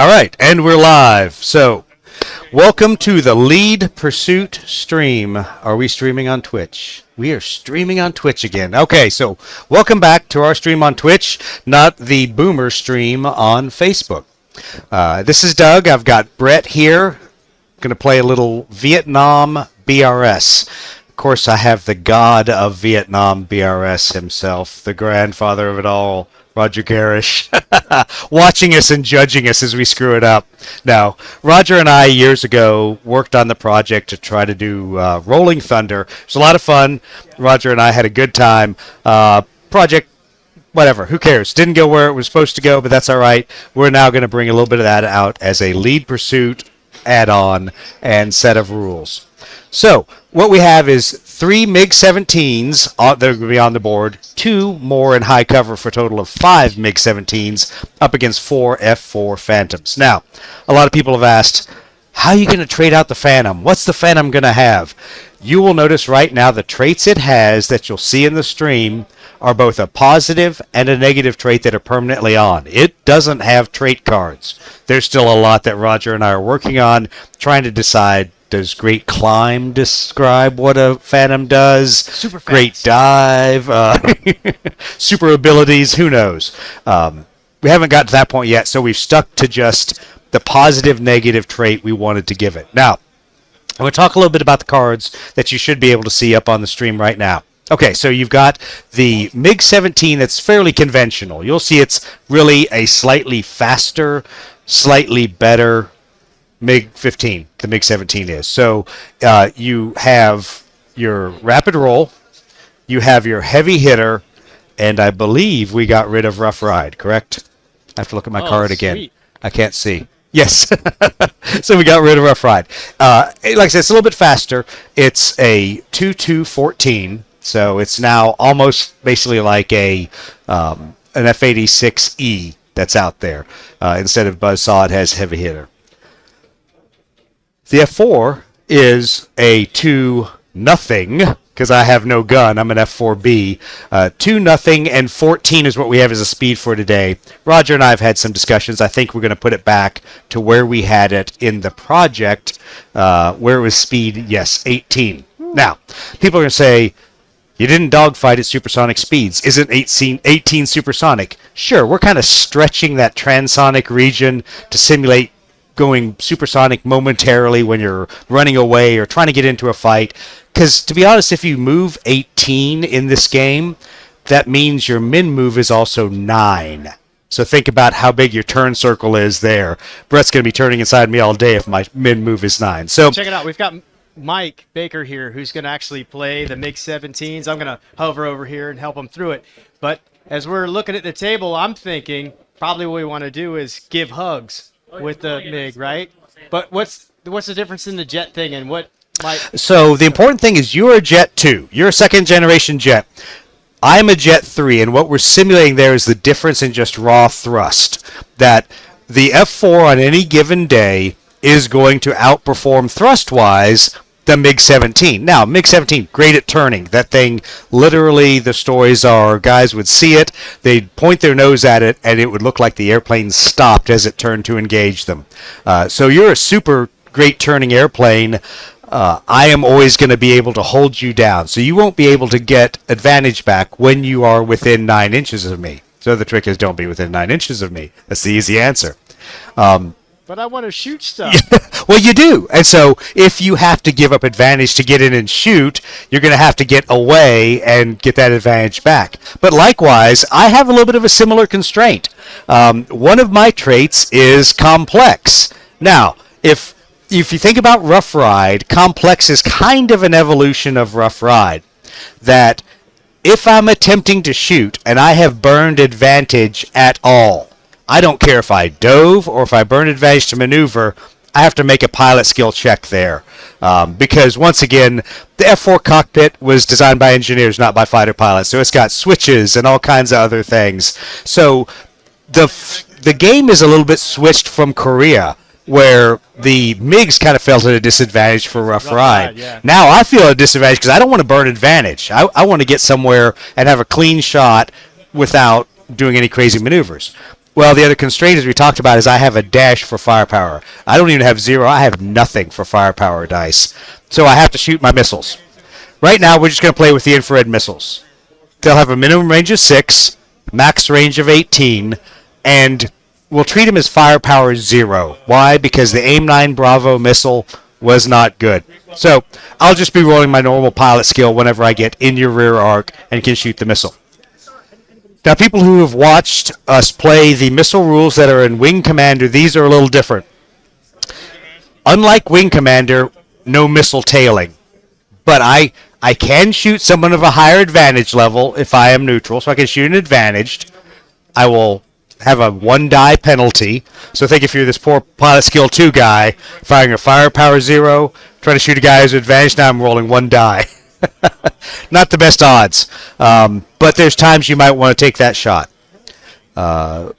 All right, and we're live. So, welcome to the Lead Pursuit stream. Are we streaming on Twitch? We are streaming on Twitch again. Okay, so welcome back to our stream on Twitch, not the Boomer stream on Facebook. This is Doug. I've got Brett here. Going to play a little Vietnam BRS. Of course, I have the god of Vietnam BRS himself, the grandfather of it all, Roger Gerrish, watching us and judging us as we screw it up. Now, Roger and I, years ago, worked on the project to try to do Rolling Thunder. It was a lot of fun. Roger and I had a good time. Project, whatever, who cares? Didn't go where it was supposed to go, but that's all right. We're now going to bring a little bit of that out as a Lead Pursuit add-on and set of rules. So, what we have is 3 MiG-17s that are going to be on the board, 2 more in high cover for a total of 5 MiG-17s up against 4 F-4 Phantoms. Now, a lot of people have asked, how are you going to trade out the Phantom? What's the Phantom going to have? You will notice right now the traits it has that you'll see in the stream are both a positive and a negative trait that are permanently on. It doesn't have trait cards. There's still a lot that Roger and I are working on, trying to decide, does Great Climb describe what a Phantom does? Super fast. Great Dive, super abilities, who knows? We haven't got to that point yet, so we've stuck to just the positive-negative trait we wanted to give it. Now, I'm going to talk a little bit about the cards that you should be able to see up on the stream right now. Okay, so you've got the MiG-17 that's fairly conventional. You'll see it's really a slightly faster, slightly better MiG-15, the MiG-17 is. So you have your rapid roll, you have your heavy hitter, and I believe we got rid of rough ride, correct? I have to look at my card again. Sweet. I can't see. Yes. So we got rid of rough ride. Like I said, it's a little bit faster. It's a 2.214. So it's now almost basically like an F-86E that's out there. Instead of buzzsaw, it has heavy hitter. The F-4 is a 2-0, because I have no gun. I'm an F-4B. 2-0, and 14 is what we have as a speed for today. Roger and I have had some discussions. I think we're going to put it back to where we had it in the project, where it was speed, yes, 18. Now, people are going to say, you didn't dogfight at supersonic speeds. Isn't 18 supersonic? Sure, we're kind of stretching that transonic region to simulate going supersonic momentarily when you're running away or trying to get into a fight. Because, to be honest, if you move 18 in this game, that means your min move is also 9. So think about how big your turn circle is there. Brett's going to be turning inside me all day if my min move is 9. So Check it out. We've got Mike Baker here who's going to actually play the MiG-17s. I'm going to hover over here and help him through it. But as we're looking at the table, I'm thinking probably what we want to do is give hugs with the MiG, right? But what's the difference in the jet thing and what might... So the important thing is you're a Jet 2. You're a second-generation jet. I'm a Jet 3, and what we're simulating there is the difference in just raw thrust. That the F-4 on any given day is going to outperform thrust-wise the MiG-17. Now, MiG-17, great at turning. That thing, literally, the stories are guys would see it, they'd point their nose at it, and it would look like the airplane stopped as it turned to engage them. So you're a super great turning airplane. I am always going to be able to hold you down. So you won't be able to get advantage back when you are within 9 inches of me. So the trick is don't be within 9 inches of me. That's the easy answer. But I want to shoot stuff. Well, you do. And so if you have to give up advantage to get in and shoot, you're going to have to get away and get that advantage back. But likewise, I have a little bit of a similar constraint. One of my traits is complex. Now, if you think about Rough Ride, complex is kind of an evolution of Rough Ride. That if I'm attempting to shoot and I have burned advantage at all, I don't care if I dove or if I burned advantage to maneuver, I have to make a pilot skill check there. Because, once again, the F-4 cockpit was designed by engineers, not by fighter pilots. So it's got switches and all kinds of other things. So the game is a little bit switched from Korea, where the MiGs kind of felt at a disadvantage for Rough Ride. Yeah. Now I feel at a disadvantage because I don't want to burn advantage. I want to get somewhere and have a clean shot without doing any crazy maneuvers. Well, the other constraint, as we talked about, is I have a dash for firepower. I don't even have 0. I have nothing for firepower dice. So I have to shoot my missiles. Right now, we're just going to play with the infrared missiles. They'll have a minimum range of 6, max range of 18, and we'll treat them as firepower 0. Why? Because the AIM-9 Bravo missile was not good. So I'll just be rolling my normal pilot skill whenever I get in your rear arc and can shoot the missile. Now, people who have watched us play the missile rules that are in Wing Commander, these are a little different. Unlike Wing Commander, no missile tailing. But I can shoot someone of a higher advantage level if I am neutral, so I can shoot an advantaged. I will have a 1 die penalty. So think if you're this poor pilot skill 2 guy, firing a firepower 0, trying to shoot a guy who's advantaged, now I'm rolling 1 die. Not the best odds. But there's times you might want to take that shot. But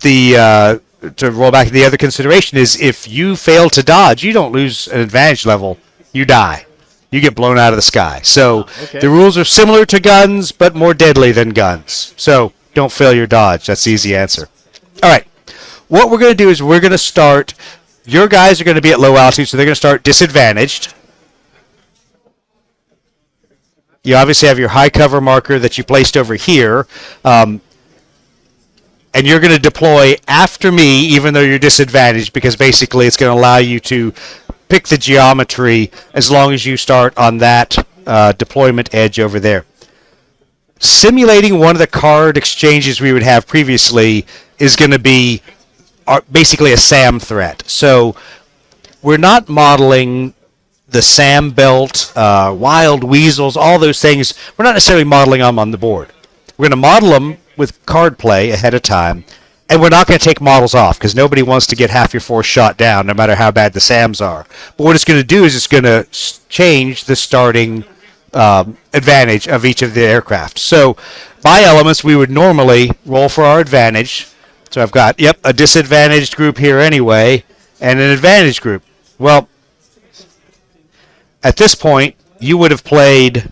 to roll back to the other consideration is if you fail to dodge, you don't lose an advantage level, you die. You get blown out of the sky. So the rules are similar to guns, but more deadly than guns. So don't fail your dodge. That's the easy answer. All right. What we're going to do is we're going to start. Your guys are going to be at low altitude, so they're going to start disadvantaged. You obviously have your high cover marker that you placed over here. And you're going to deploy after me, even though you're disadvantaged, because basically it's going to allow you to pick the geometry as long as you start on that deployment edge over there. Simulating one of the card exchanges we would have previously is going to be basically a SAM threat. So we're not modeling the SAM belt, wild weasels, all those things. We're not necessarily modeling them on the board. We're going to model them with card play ahead of time, and we're not going to take models off because nobody wants to get half your force shot down no matter how bad the SAMs are. But what it's going to do is it's going to change the starting advantage of each of the aircraft. So by elements, we would normally roll for our advantage. So I've got, a disadvantaged group here anyway, and an advantage group. Well, at this point, you would have played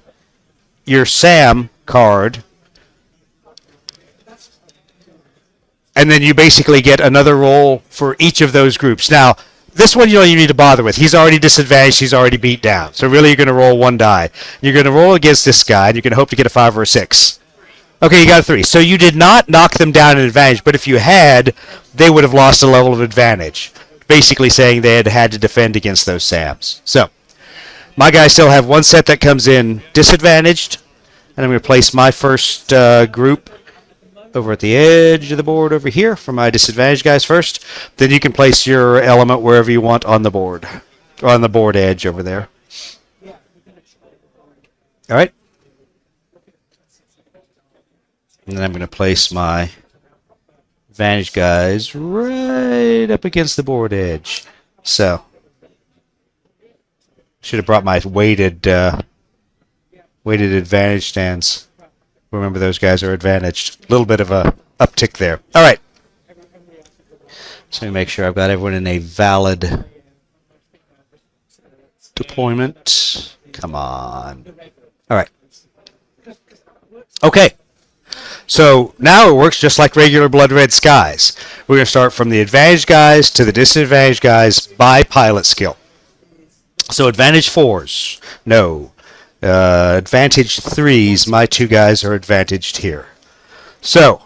your SAM card, and then you basically get another roll for each of those groups. Now, this one you don't even need to bother with. He's already disadvantaged. He's already beat down. So really, you're going to roll 1 die. You're going to roll against this guy, and you can hope to get a 5 or a 6. Okay, you got a 3. So you did not knock them down in advantage, but if you had, they would have lost a level of advantage, basically saying they had to defend against those SAMs. So my guys still have 1 set that comes in disadvantaged, and I'm going to place my first group over at the edge of the board over here for my disadvantaged guys first. Then you can place your element wherever you want on the board, or on the board edge over there. All right. And then I'm going to place my advantage guys right up against the board edge. So should have brought my weighted advantage stands. Remember, those guys are advantaged. A little bit of a uptick there. All right. So let me make sure I've got everyone in a valid deployment. Come on. All right. Okay. So now it works just like regular Blood Red Skies. We're going to start from the advantaged guys to the disadvantaged guys by pilot skill. So advantage 4s, no. Advantage 3s, my 2 guys are advantaged here. So,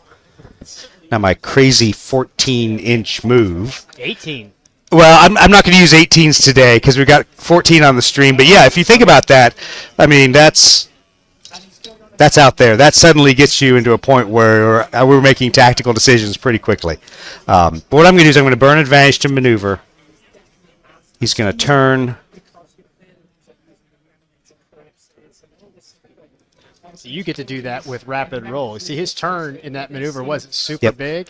now my crazy 14-inch move. 18. Well, I'm not going to use 18s today because we've got 14 on the stream. But yeah, if you think about that, I mean, that's out there. That suddenly gets you into a point where we're making tactical decisions pretty quickly. But what I'm going to do is I'm going to burn advantage to maneuver. He's going to turn. So you get to do that with rapid roll. See, his turn in that maneuver wasn't super big.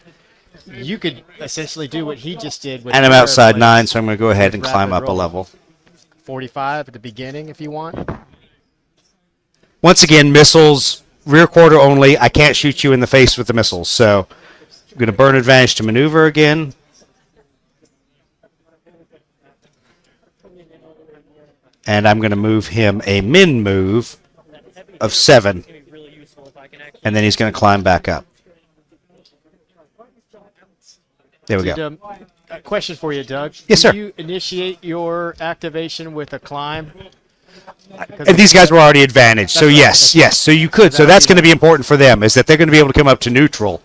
You could essentially do what he just did. With and I'm outside 9, so I'm going to go ahead and climb up a level. 45 at the beginning if you want. Once again, missiles, rear quarter only. I can't shoot you in the face with the missiles. So I'm going to burn advantage to maneuver again. And I'm going to move him a min move of 7. And then he's going to climb back up. There we go. A question for you, Doug. Yes, Do sir. you initiate your activation with a climb? And these guys were already advantaged, so That's right. yes, yes. So you could. So That'll that's be going to be important for them, is that they're going to be able to come up to neutral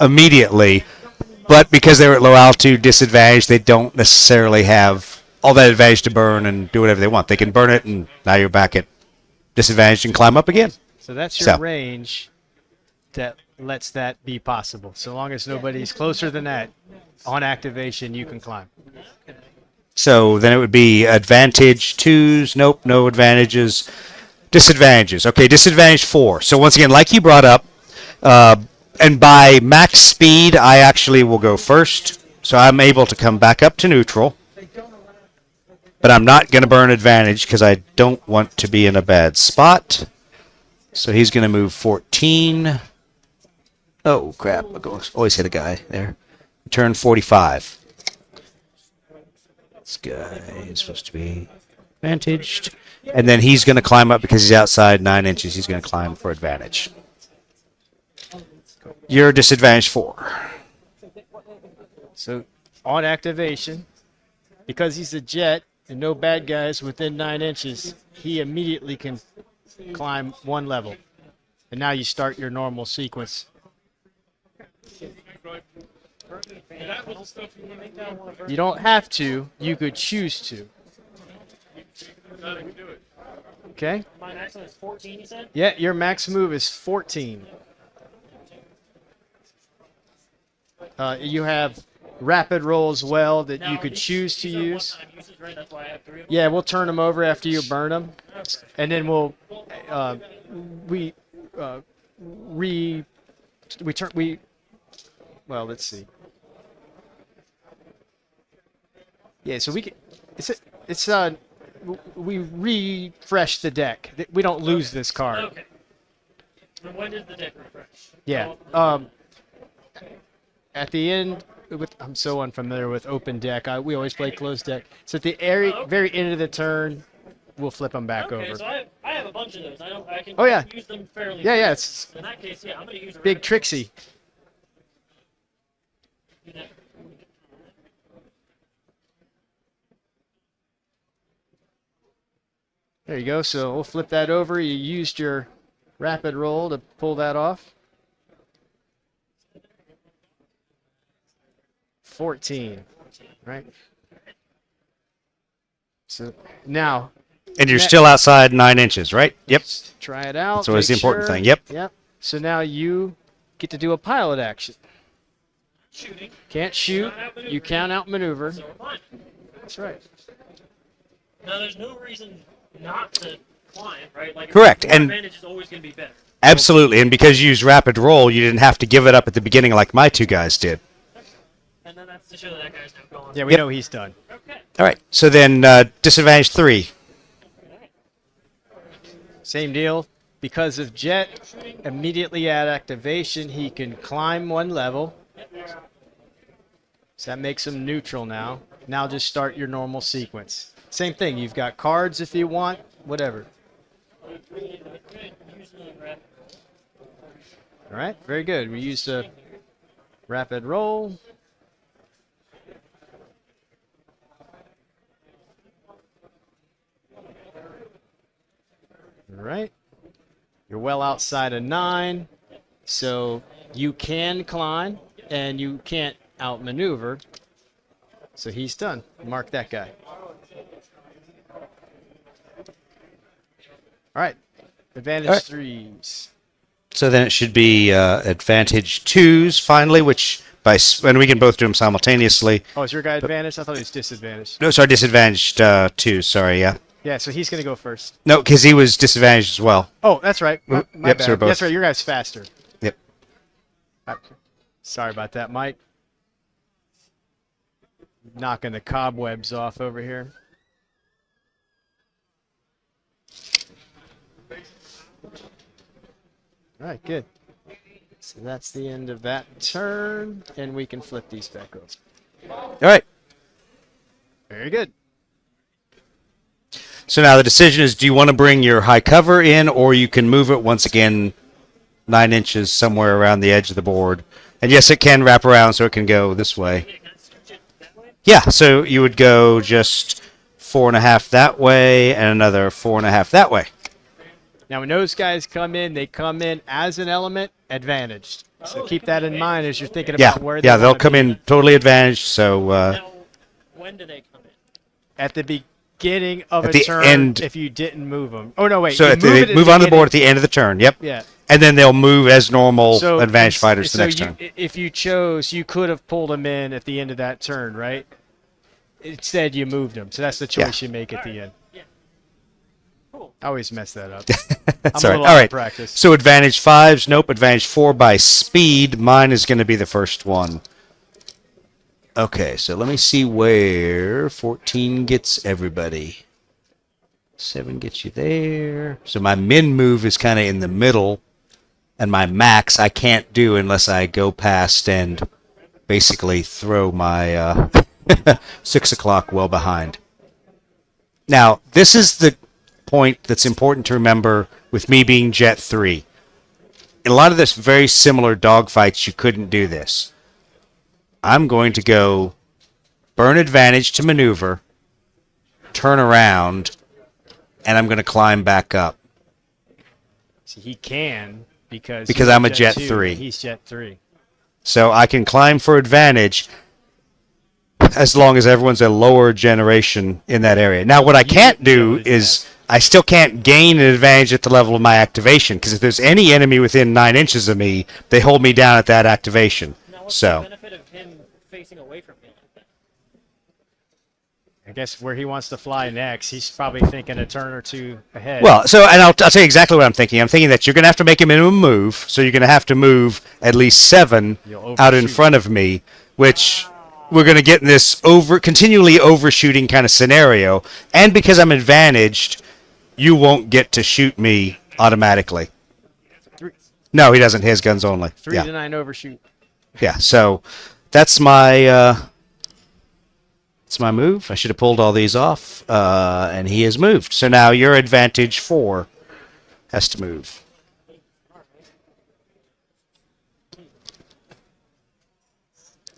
immediately. But because they're at low altitude, disadvantaged, they don't necessarily have all that advantage to burn and do whatever they want. They can burn it, and now you're back at disadvantage and climb up again. So that's your So. range that lets that be possible. So long as nobody's closer than that, on activation, you can climb. So then it would be advantage 2s. Nope, no advantages. Disadvantages. Okay, disadvantage 4. So once again, like you brought up, and by max speed, I actually will go first. So I'm able to come back up to neutral. But I'm not going to burn advantage because I don't want to be in a bad spot. So he's going to move 14. Oh, crap. I always hit a guy there. Turn 45. This guy is supposed to be advantaged. And then he's going to climb up because he's outside 9 inches. He's going to climb for advantage. You're disadvantaged 4. So on activation, because he's a jet and no bad guys within 9 inches, he immediately can climb 1 level. And now you start your normal sequence. You don't have to. You could choose to. Okay? My maximum is 14, you said? Yeah, your max move is 14. You have rapid roll as well that you could choose to use. One-time usage, right? That's why I have 3 of them. Yeah, we'll turn them over after you burn them, and then we'll well, let's see. Yeah, so we can. We refresh the deck. We don't lose this card. Okay. And when does the deck refresh? Yeah. At the end, I'm so unfamiliar with open deck. We always play closed deck. So at the very end of the turn, we'll flip them back Okay, over. so I have a bunch of those. I can Oh, yeah. use them fairly. Yeah, yeah, quick. it's In that case, yeah, I'm going to use a Big rapid Trixie. do that. There you go. So we'll flip that over. You used your rapid roll to pull that off. 14, right? So now, And you're still outside 9 inches, right? Yep. try it out. That's always make the important sure. thing. Yep. Yep. So now you get to do a pilot action. Shooting. Can't shoot. You count out maneuver. So fine. That's right. Now, there's no reason not to climb, right? Like, Correct, your and- advantage is always going to be better. Absolutely. And because you used rapid roll, you didn't have to give it up at the beginning like my 2 guys did. And then that's to show that guy's now gone. Yeah, we Yep. know he's done. Okay. All right. So then disadvantage 3. Same deal. Because of Jet, immediately at activation, he can climb 1 level. So that makes him neutral now. Now just start your normal sequence. Same thing. You've got cards if you want, whatever. Use the rapid. All right, very good. We used a rapid roll. All right. You're well outside of 9, so you can climb and you can't outmaneuver. So he's done. Mark that guy. All right. Advantage All right. 3s. So then it should be advantage 2s finally, which and we can both do them simultaneously. Oh, is your guy advantage? I thought he was disadvantaged. No, sorry, disadvantaged 2s. Sorry, yeah. Yeah, so he's going to go first. No, because he was disadvantaged as well. Oh, that's right. My Yep, bad. so we're both- That's right. Your guy's faster. Yep. Sorry about that, Mike. Knocking the cobwebs off over here. All right, good. So that's the end of that turn, and we can flip these back over. All right. Very good. So now the decision is, do you want to bring your high cover in, or you can move it once again 9 inches somewhere around the edge of the board And yes, it can wrap around, so it can go this way. Yeah, can I stretch it that way? Yeah, so you would go just 4.5 that way and another 4.5 that way. Now, when those guys come in, they come in as an element advantaged. So keep that in mind as you're thinking Yeah, about where they yeah, they'll wanna come be. in totally advantaged. So Now, when do they come in? At the beginning of At a the turn end- if you didn't move them. Oh, no, wait. so you they it at move on the beginning- board at the end of the turn. Yep. Yeah. And then they'll move as normal So advantage ins- fighters the so next you, turn. if you chose, you could have pulled them in at the end of that turn, right? Instead, you moved them. So that's the choice you make at the end. Yeah. Cool. I always mess that up. That's I'm all a right. little All out of right. practice. So advantage 5s. Nope. Advantage 4 by speed. Mine is going to be the first one. Okay, so let me see where 14 gets everybody. 7 gets you there. So my min move is kind of in the middle, and my max I can't do unless I go past and basically throw my 6 o'clock well behind. Now, this is the point that's important to remember with me being Jet 3. In a lot of this very similar dogfights, you couldn't do this. I'm going to go burn advantage to maneuver, turn around, and I'm going to climb back up. See, he can because Because you're I'm a Jet 2, 3. and He's Jet 3. So I can climb for advantage as long as everyone's a lower generation in that area. Now, what I can't do is I still can't gain an advantage at the level of my activation, because if there's any enemy within 9 inches of me, they hold me down at that activation. Now, what's So, the benefit of him facing away from me like that? I guess where he wants to fly next, he's probably thinking a turn or two ahead. well, and I'll tell you exactly what I'm thinking. I'm thinking that you're going to have to make a minimum move, so you're going to have to move at least 7 You'll out in overshoot. front of me, which we're going to get in this continually overshooting kind of scenario. And because I'm advantaged, you won't get to shoot me automatically. Three- No, he doesn't. His guns only. 3 Yeah, to 9 overshoot. yeah. So that's my move. I should have pulled all these off, and he has moved. So now your advantage 4 has to move.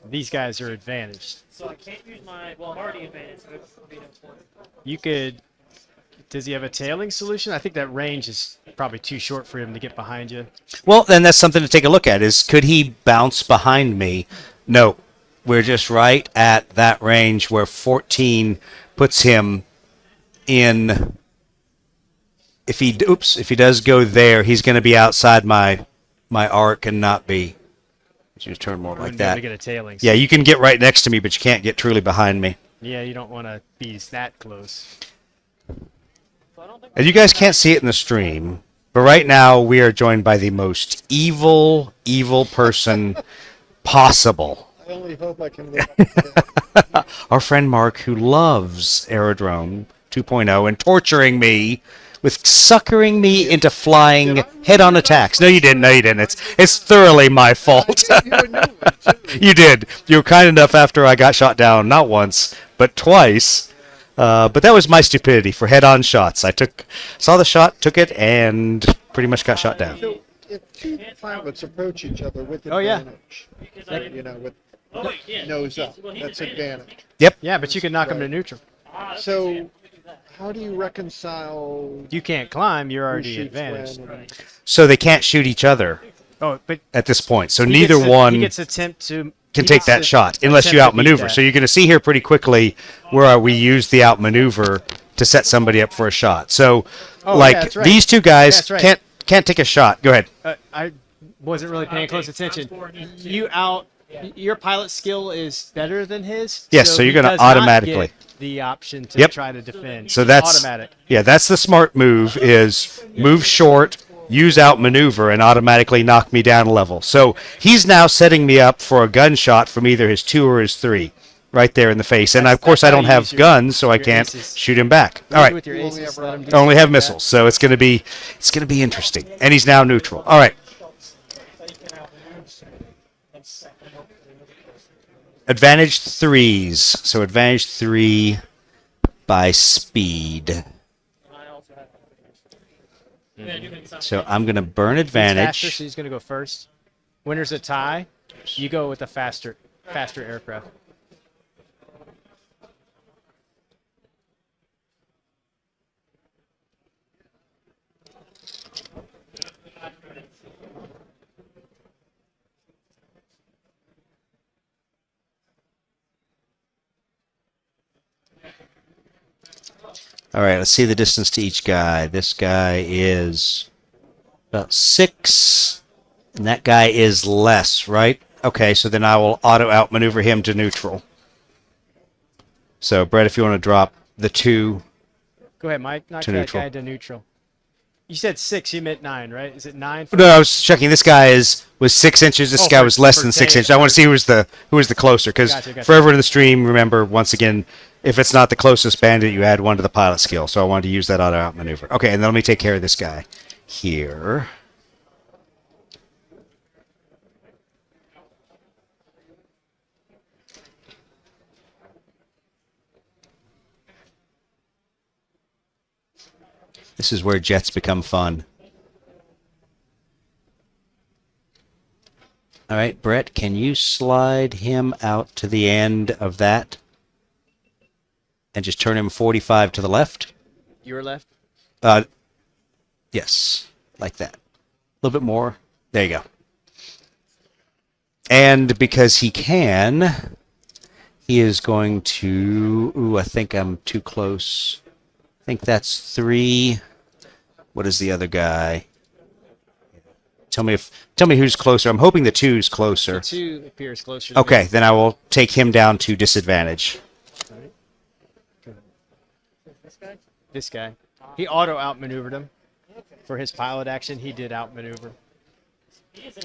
These guys are advantaged. So I can't use my. Well, I'm already advanced. So it's being important. You could. Does he have a tailing solution? I think that range is probably too short for him to get behind you. Well, then that's something to take a look at. Is could he bounce behind me? No, we're just right at that range where 14 puts him in. If he does go there, he's going to be outside my arc and not be. Just turn more like Wouldn't be able that. to get a tailing. Yeah, you can get right next to me, but you can't get truly behind me. Yeah, you don't want to be that close. So I don't think. And you guys can't see it in the stream, but right now we are joined by the most evil person possible. I only hope I can live up to that. Our friend Mark, who loves Aerodrome 2.0 and torturing me with suckering me into flying head-on attacks. No, you didn't. It's thoroughly my fault. I gave you a new one, too. You did. You were kind enough after I got shot down, not once, but twice. But that was my stupidity for head-on shots. I saw the shot, took it, and pretty much got shot down. So if two pilots approach each other with Oh, yeah. advantage, Because I can. you know, with Oh wait, yeah. nose up, Well, he's that's advanced. advantage. Yeah, but you can knock him to neutral. Ah, okay, So- yeah, we can do that. How do you reconcile You can't climb. You're who already shoots advantaged. when? Right. So they can't shoot each other Oh, but at this point. So he neither gets to- one he gets attempt to can he take gets that to shot unless you attempt to beat outmaneuver. that. So you're going to see here pretty quickly where we use the outmaneuver to set somebody up for a shot. So, Oh, like yeah, that's right. these two guys That's right. can't take a shot. Go ahead. I wasn't really paying close attention. Yeah. Your pilot skill is better than his. Yes, so you're he gonna does not automatically- get the option to Yep. try to defend. So that's automatic. Yeah, that's the smart move. Is move short, use outmaneuver, and automatically knock me down a level. So he's now setting me up for a gunshot from either his 2 or his 3, right there in the face. And of course, that's I how don't you have use your- guns, so I your can't aces. shoot him back. All Maybe right, with your You only aces, have let him rockets. do I only something have like missiles, so it's gonna be interesting. And he's now neutral. All right. Advantage 3s. So advantage 3 by speed. I also have. Yeah, you can stop. So I'm gonna burn that. He's faster, advantage. so he's going to go first. When there's a tie, You go with the faster aircraft. All right, let's see the distance to each guy. This guy is about 6, and that guy is less, right? Okay, so then I will auto outmaneuver him to neutral. So, Brett, if you want to drop the 2 Go ahead, Mike. Knock to that neutral. guy to neutral. You said 6. You meant 9, right? Is it 9? No, I was checking. This guy was 6 inches. This Oh, guy for- was less for than 6 Dave. inches. I want to see who was the closer. Because Gotcha. for everyone in the stream, remember once again, if it's not the closest bandit, you add 1 to the pilot skill. So I wanted to use that auto outmaneuver. Okay, and then let me take care of this guy here. This is where jets become fun. All right, Brett, can you slide him out to the end of that? And just turn him 45 to the left? Your left. Yes, like that. A little bit more. There you go. And because he can, he is going to... Ooh, I think I'm too close. I think that's 3. What is the other guy? Tell me who's closer. I'm hoping the 2's closer. 2 appears closer. To Okay, me. then I will take him down to disadvantage. This guy. He auto outmaneuvered him. For his pilot action, he did outmaneuver.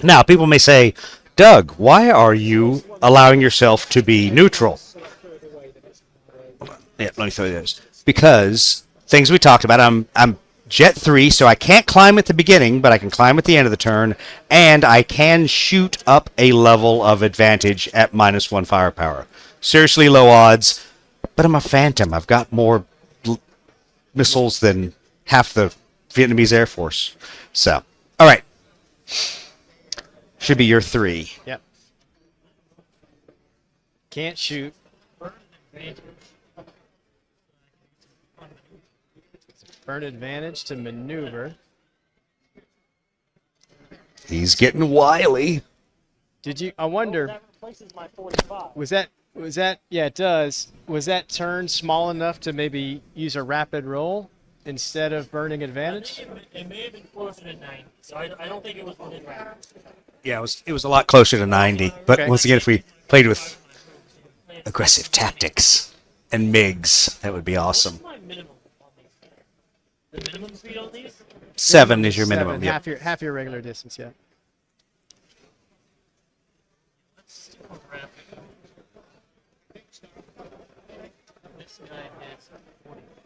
Now, people may say, Doug, why are you allowing yourself to be neutral? Yeah, let me throw those. Because things we talked about, I'm Jet 3, so I can't climb at the beginning, but I can climb at the end of the turn, and I can shoot up a level of advantage at -1 firepower. Seriously low odds, but I'm a Phantom. I've got more missiles than half the Vietnamese Air Force. So, all right. Should be your 3. Yep. Can't shoot. Burn advantage to maneuver. He's getting wily. Did you? I wonder. That replaces my 45. Was that? Yeah, it does. Was that turn small enough to maybe use a rapid roll instead of burning I advantage? think it may have been closer to 90, so I don't think it was within range. Yeah, it was a lot closer to 90. But Okay. once again, if we played with aggressive tactics and MiGs, that would be awesome. What's my minimum on these? The minimum speed on these? 7 is your minimum. 7, Yep. half your regular distance. Yeah. Let's go rapid. This guy is 45.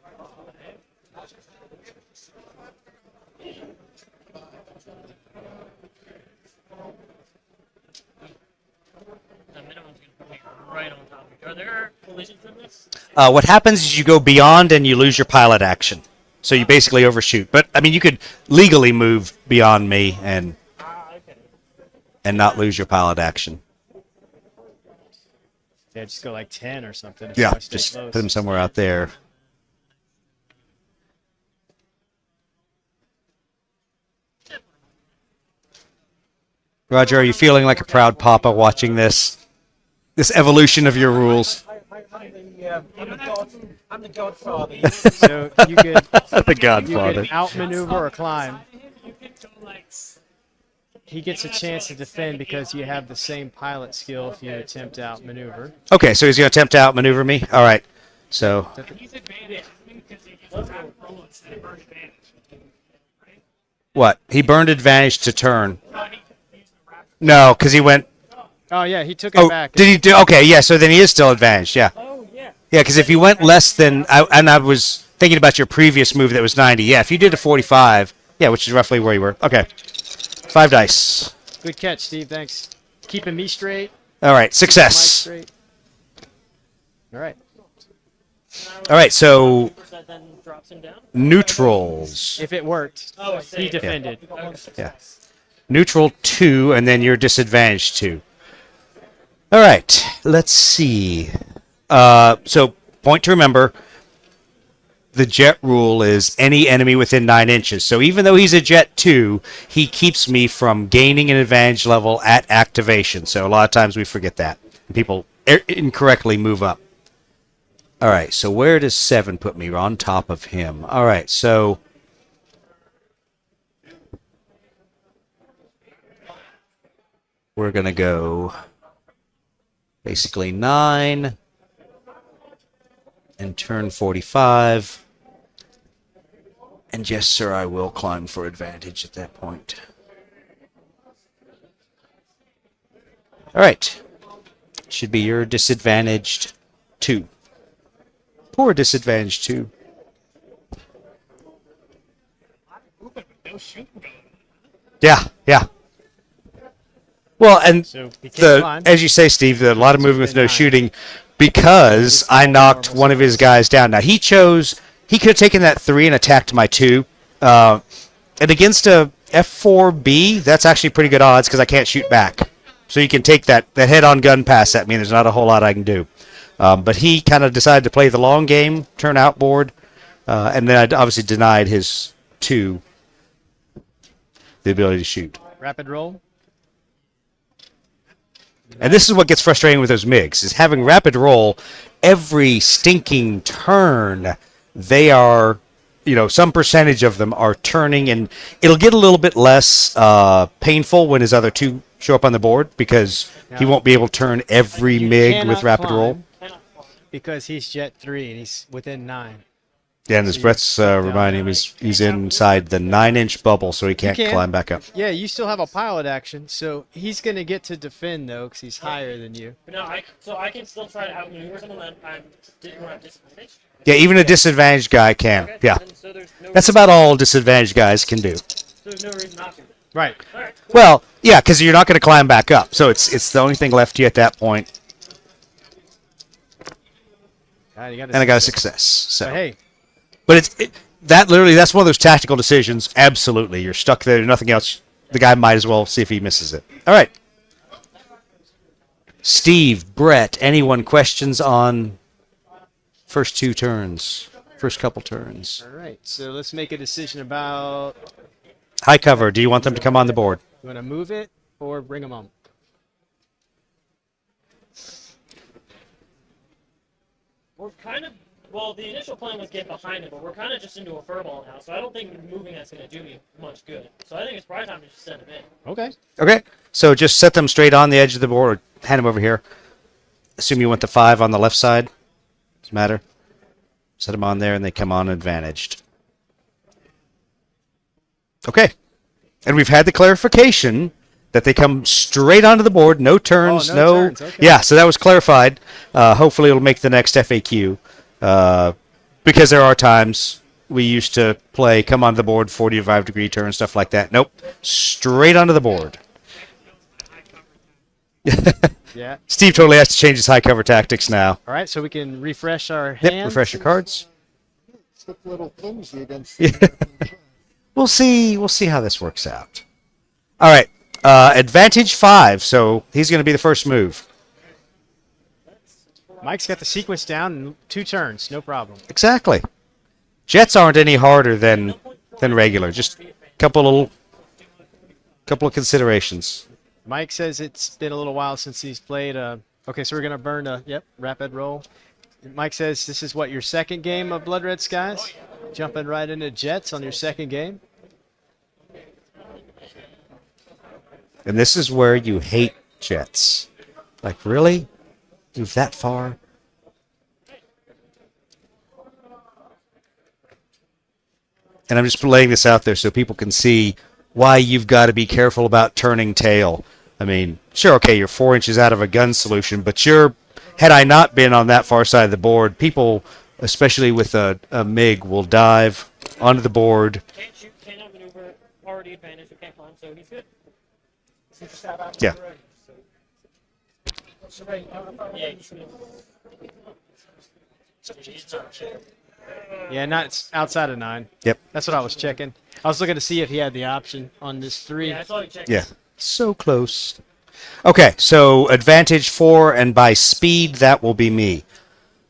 The minimum's going to put me right on top of you. Are there collisions in this? What happens is you go beyond and you lose your pilot action. So you basically overshoot. But, I mean, you could legally move beyond me and Okay. not lose your pilot action. Yeah, just go like 10 or something. if Yeah, you wanna stay just close. put him somewhere out there. Roger, are you feeling like a proud papa watching this evolution of your rules? I'm the godfather. So you could The Godfather. outmaneuver or climb. You could go like. He gets a chance to defend because you have the same pilot skill if you attempt to outmaneuver. Okay, so he's going to attempt to outmaneuver me? All right. So, He's advantage because he gets a rapid roll instead of burn advantage. what? He burned advantage to turn. No, he used the rapid. No, because he went... Oh yeah, he took it Oh, back. did he do... Okay, yeah, so then he is still advantaged, yeah. Oh, yeah. Yeah, because if he went less than... and I was thinking about your previous move that was 90. Yeah, if you did a 45, yeah, which is roughly where you were. Okay. 5 dice. Good catch, Steve. Thanks. Keeping me straight. All right, Mike success. straight. All right. All right, so That then drops him down. neutrals. If it worked, Oh, I see. he defended. Yeah. Neutral 2, and then your disadvantage 2. All right, let's see. So, point to remember, the jet rule is any enemy within 9 inches. So even though he's a jet 2, he keeps me from gaining an advantage level at activation. So a lot of times we forget that. People incorrectly move up. All right, so where does 7 put me? On top of him. All right, so we're going to go basically 9 and turn 45. And yes, sir, I will climb for advantage at that point. All right. Should be your disadvantaged 2. Poor disadvantaged 2. Yeah, yeah. Well, and So he can't climb. as you say, Steve, a lot of moving with no shooting because I knocked one of his guys down. Now, he could have taken that 3 and attacked my 2. And against a F4B, that's actually pretty good odds because I can't shoot back. So you can take that head-on gun pass at me, and there's not a whole lot I can do. But he kind of decided to play the long game, turn outboard, and then I obviously denied his 2 the ability to shoot. Rapid roll. And this is what gets frustrating with those MiGs, is having rapid roll every stinking turn. They are, some percentage of them are turning, and it'll get a little bit less painful when his other 2 show up on the board because he won't be able to turn every MiG with Cannot rapid roll. climb because he's jet 3 and he's within 9. Yeah, and as Brett's reminding him, he's inside the 9-inch bubble, so he can't climb back up. Yeah, you still have a pilot action, so he's going to get to defend, though, because he's higher than you. But no, I can still try to outmaneuver someone that I didn't have disadvantage. Yeah, even a disadvantaged guy can. Okay, Yeah, then, so there's no that's about all disadvantaged guys can do. So there's no reason not to. Right. All right. Well, yeah, because you're not going to climb back up, so it's the only thing left to you at that point. You And I got a success. So, But hey, but that's one of those tactical decisions. Absolutely, you're stuck there. Nothing else. The guy might as well see if he misses it. All right, Steve, Brett, anyone questions on first 2 turns, first couple turns? all right, so let's make a decision about High cover. Do you want them to come on the board? you want to move it or bring them on? We're kind of, well, the initial plan was get behind it, but we're kind of just into a furball now, so I don't think moving that's going to do me much good. So I think it's probably time to just send him in. Okay. Okay. So just set them straight on the edge of the board, or hand them over here. Assume you want the 5 on the left side. Doesn't matter. Set them on there, and they come on advantaged. Okay. And we've had the clarification that they come straight onto the board, no turns, Oh, no turns, okay. Yeah, so that was clarified. Hopefully it'll make the next FAQ. Because there are times we used to play come onto the board, 45-degree turn, stuff like that. Nope. Straight onto the board. Yeah. Steve totally has to change his high cover tactics now. All right, so we can refresh our Yep, hands. refresh your cards. Slip little flimsy against Yeah. the We'll see how this works out. All right. Advantage 5, so he's going to be the first move. Mike's got the sequence down in 2 turns, no problem. Exactly. Jets aren't any harder than regular. Just a couple of considerations. Mike says it's been a little while since he's played. Okay, so we're going to burn a rapid roll. Mike says this is what, your second game of Blood Red Skies? Jumping right into Jets on your second game? And this is where you hate Jets. Like, really? Move that far? And I'm just laying this out there so people can see why you've got to be careful about turning tail. I mean, sure, okay, you're 4 inches out of a gun solution, but had I not been on that far side of the board, people, especially with a MiG, will dive onto the board. Can't shoot, can't outmaneuver, already advantage, so can't climb, so he's good. Yeah. Yeah, he's good. Yeah, not outside of 9. Yep. That's what I was checking. I was looking to see if he had the option on this 3. Yeah, I saw you check. Yeah. So close. Okay, so advantage 4, and by speed, that will be me.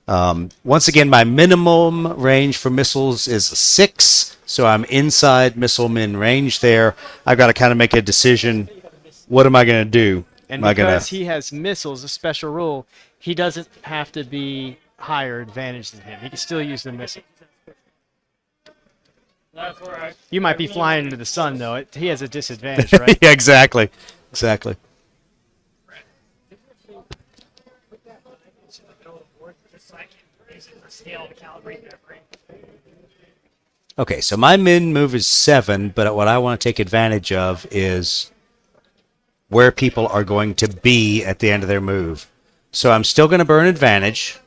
Once again, my minimum range for missiles is 6, so I'm inside missile min range there. I've got to kind of make a decision. What am I going to do? And Am I gonna... because he has missiles, a special rule, he doesn't have to be higher advantage than him. He can still use the missile. That's where I. You might be flying into the sun, though. He has a disadvantage, right? Yeah, exactly. Exactly. Okay, so my min move is 7, but what I want to take advantage of is where people are going to be at the end of their move. So I'm still going to burn advantage.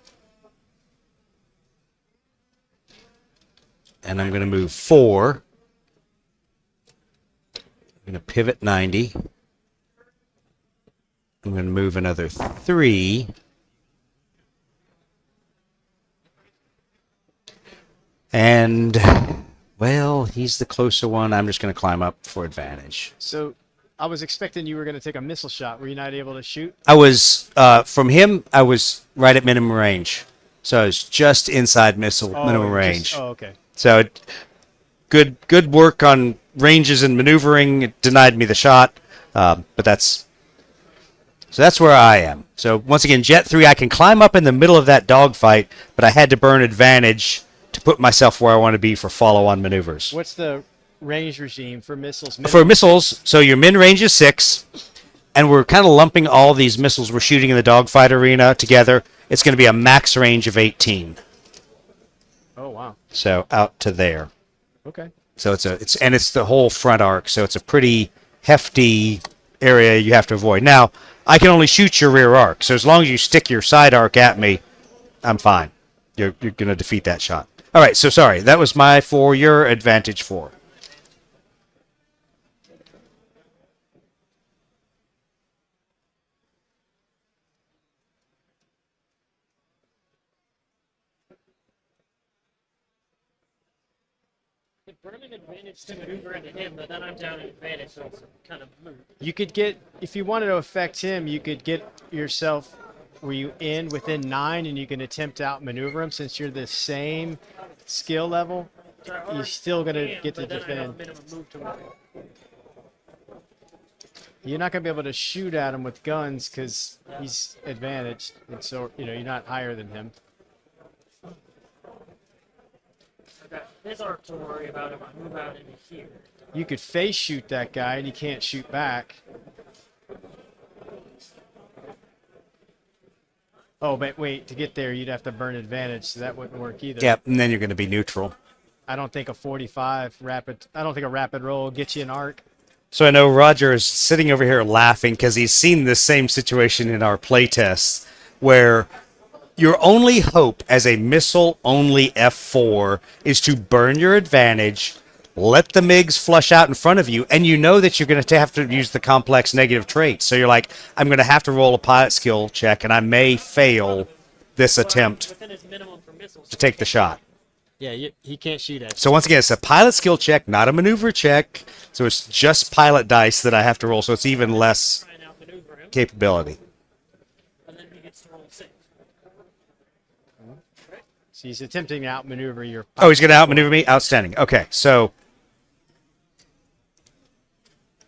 And I'm going to move 4. I'm going to pivot 90. I'm going to move another 3. And, well, he's the closer one. I'm just going to climb up for advantage. So I was expecting you were going to take a missile shot. Were you not able to shoot? I was, from him, I was right at minimum range. So I was just inside minimum range. Okay. So good work on ranges and maneuvering. It denied me the shot, but that's where I am. So once again, Jet 3, I can climb up in the middle of that dogfight, but I had to burn advantage to put myself where I want to be for follow-on maneuvers. What's the range regime for missiles? For missiles, so your min range is 6, and we're kind of lumping all these missiles we're shooting in the dogfight arena together. It's going to be a max range of 18. Oh wow. So out to there. Okay. So it's the whole front arc, so it's a pretty hefty area you have to avoid. Now, I can only shoot your rear arc, so as long as you stick your side arc at me, I'm fine. You're going to defeat that shot. All right, so sorry. That was my 4, your advantage 4. Burning advantage to maneuver into him, but then I'm down at advantage, so it's kind of moot. You could get, if you wanted to affect him, you could get yourself where you end within 9 and you can attempt to outmaneuver him. Since you're the same skill level, you're still going to get to defend. You're not going to be able to shoot at him with guns because he's advantaged, and so you're not higher than him. His arc to worry about if I move out into here. You could face shoot that guy and he can't shoot back. Oh, but wait, to get there you'd have to burn advantage, so that wouldn't work either. Yep, and then you're going to be neutral. I don't think a 45 rapid. I don't think a rapid roll will get you an arc. So I know Roger is sitting over here laughing because he's seen this same situation in our playtests where your only hope as a missile-only F4 is to burn your advantage, let the MiGs flush out in front of you, and you know that you're going to have to use the complex negative traits. So you're like, I'm going to have to roll a pilot skill check, and I may fail this attempt to take the shot. Yeah, he can't shoot at you. So once again, it's a pilot skill check, not a maneuver check. So it's just pilot dice that I have to roll, so it's even less capability. So he's attempting to outmaneuver your... Oh, he's going to outmaneuver me? Outstanding. Okay, so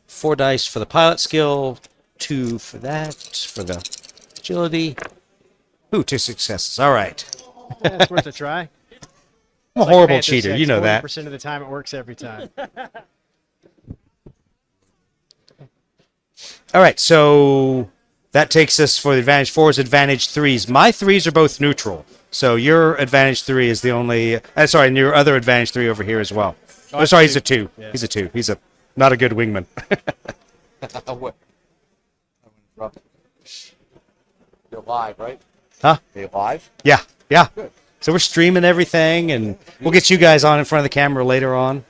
4 dice for the pilot skill, 2 for that, for the agility. Ooh, 2 successes. All right. Yeah, it's worth a try. I'm a horrible cheater. You know that. 40% of the time it works every time. All right, so that takes us for the advantage 4's advantage 3's. My 3's are both neutral. So your advantage 3 is the only... sorry, and your other advantage 3 over here as well. Oh, sorry, he's a 2. Yeah. He's a 2. He's not a good wingman. You're live, right? Huh? Are you live? Yeah, yeah. Good. So we're streaming everything, and we'll get you guys on in front of the camera later on.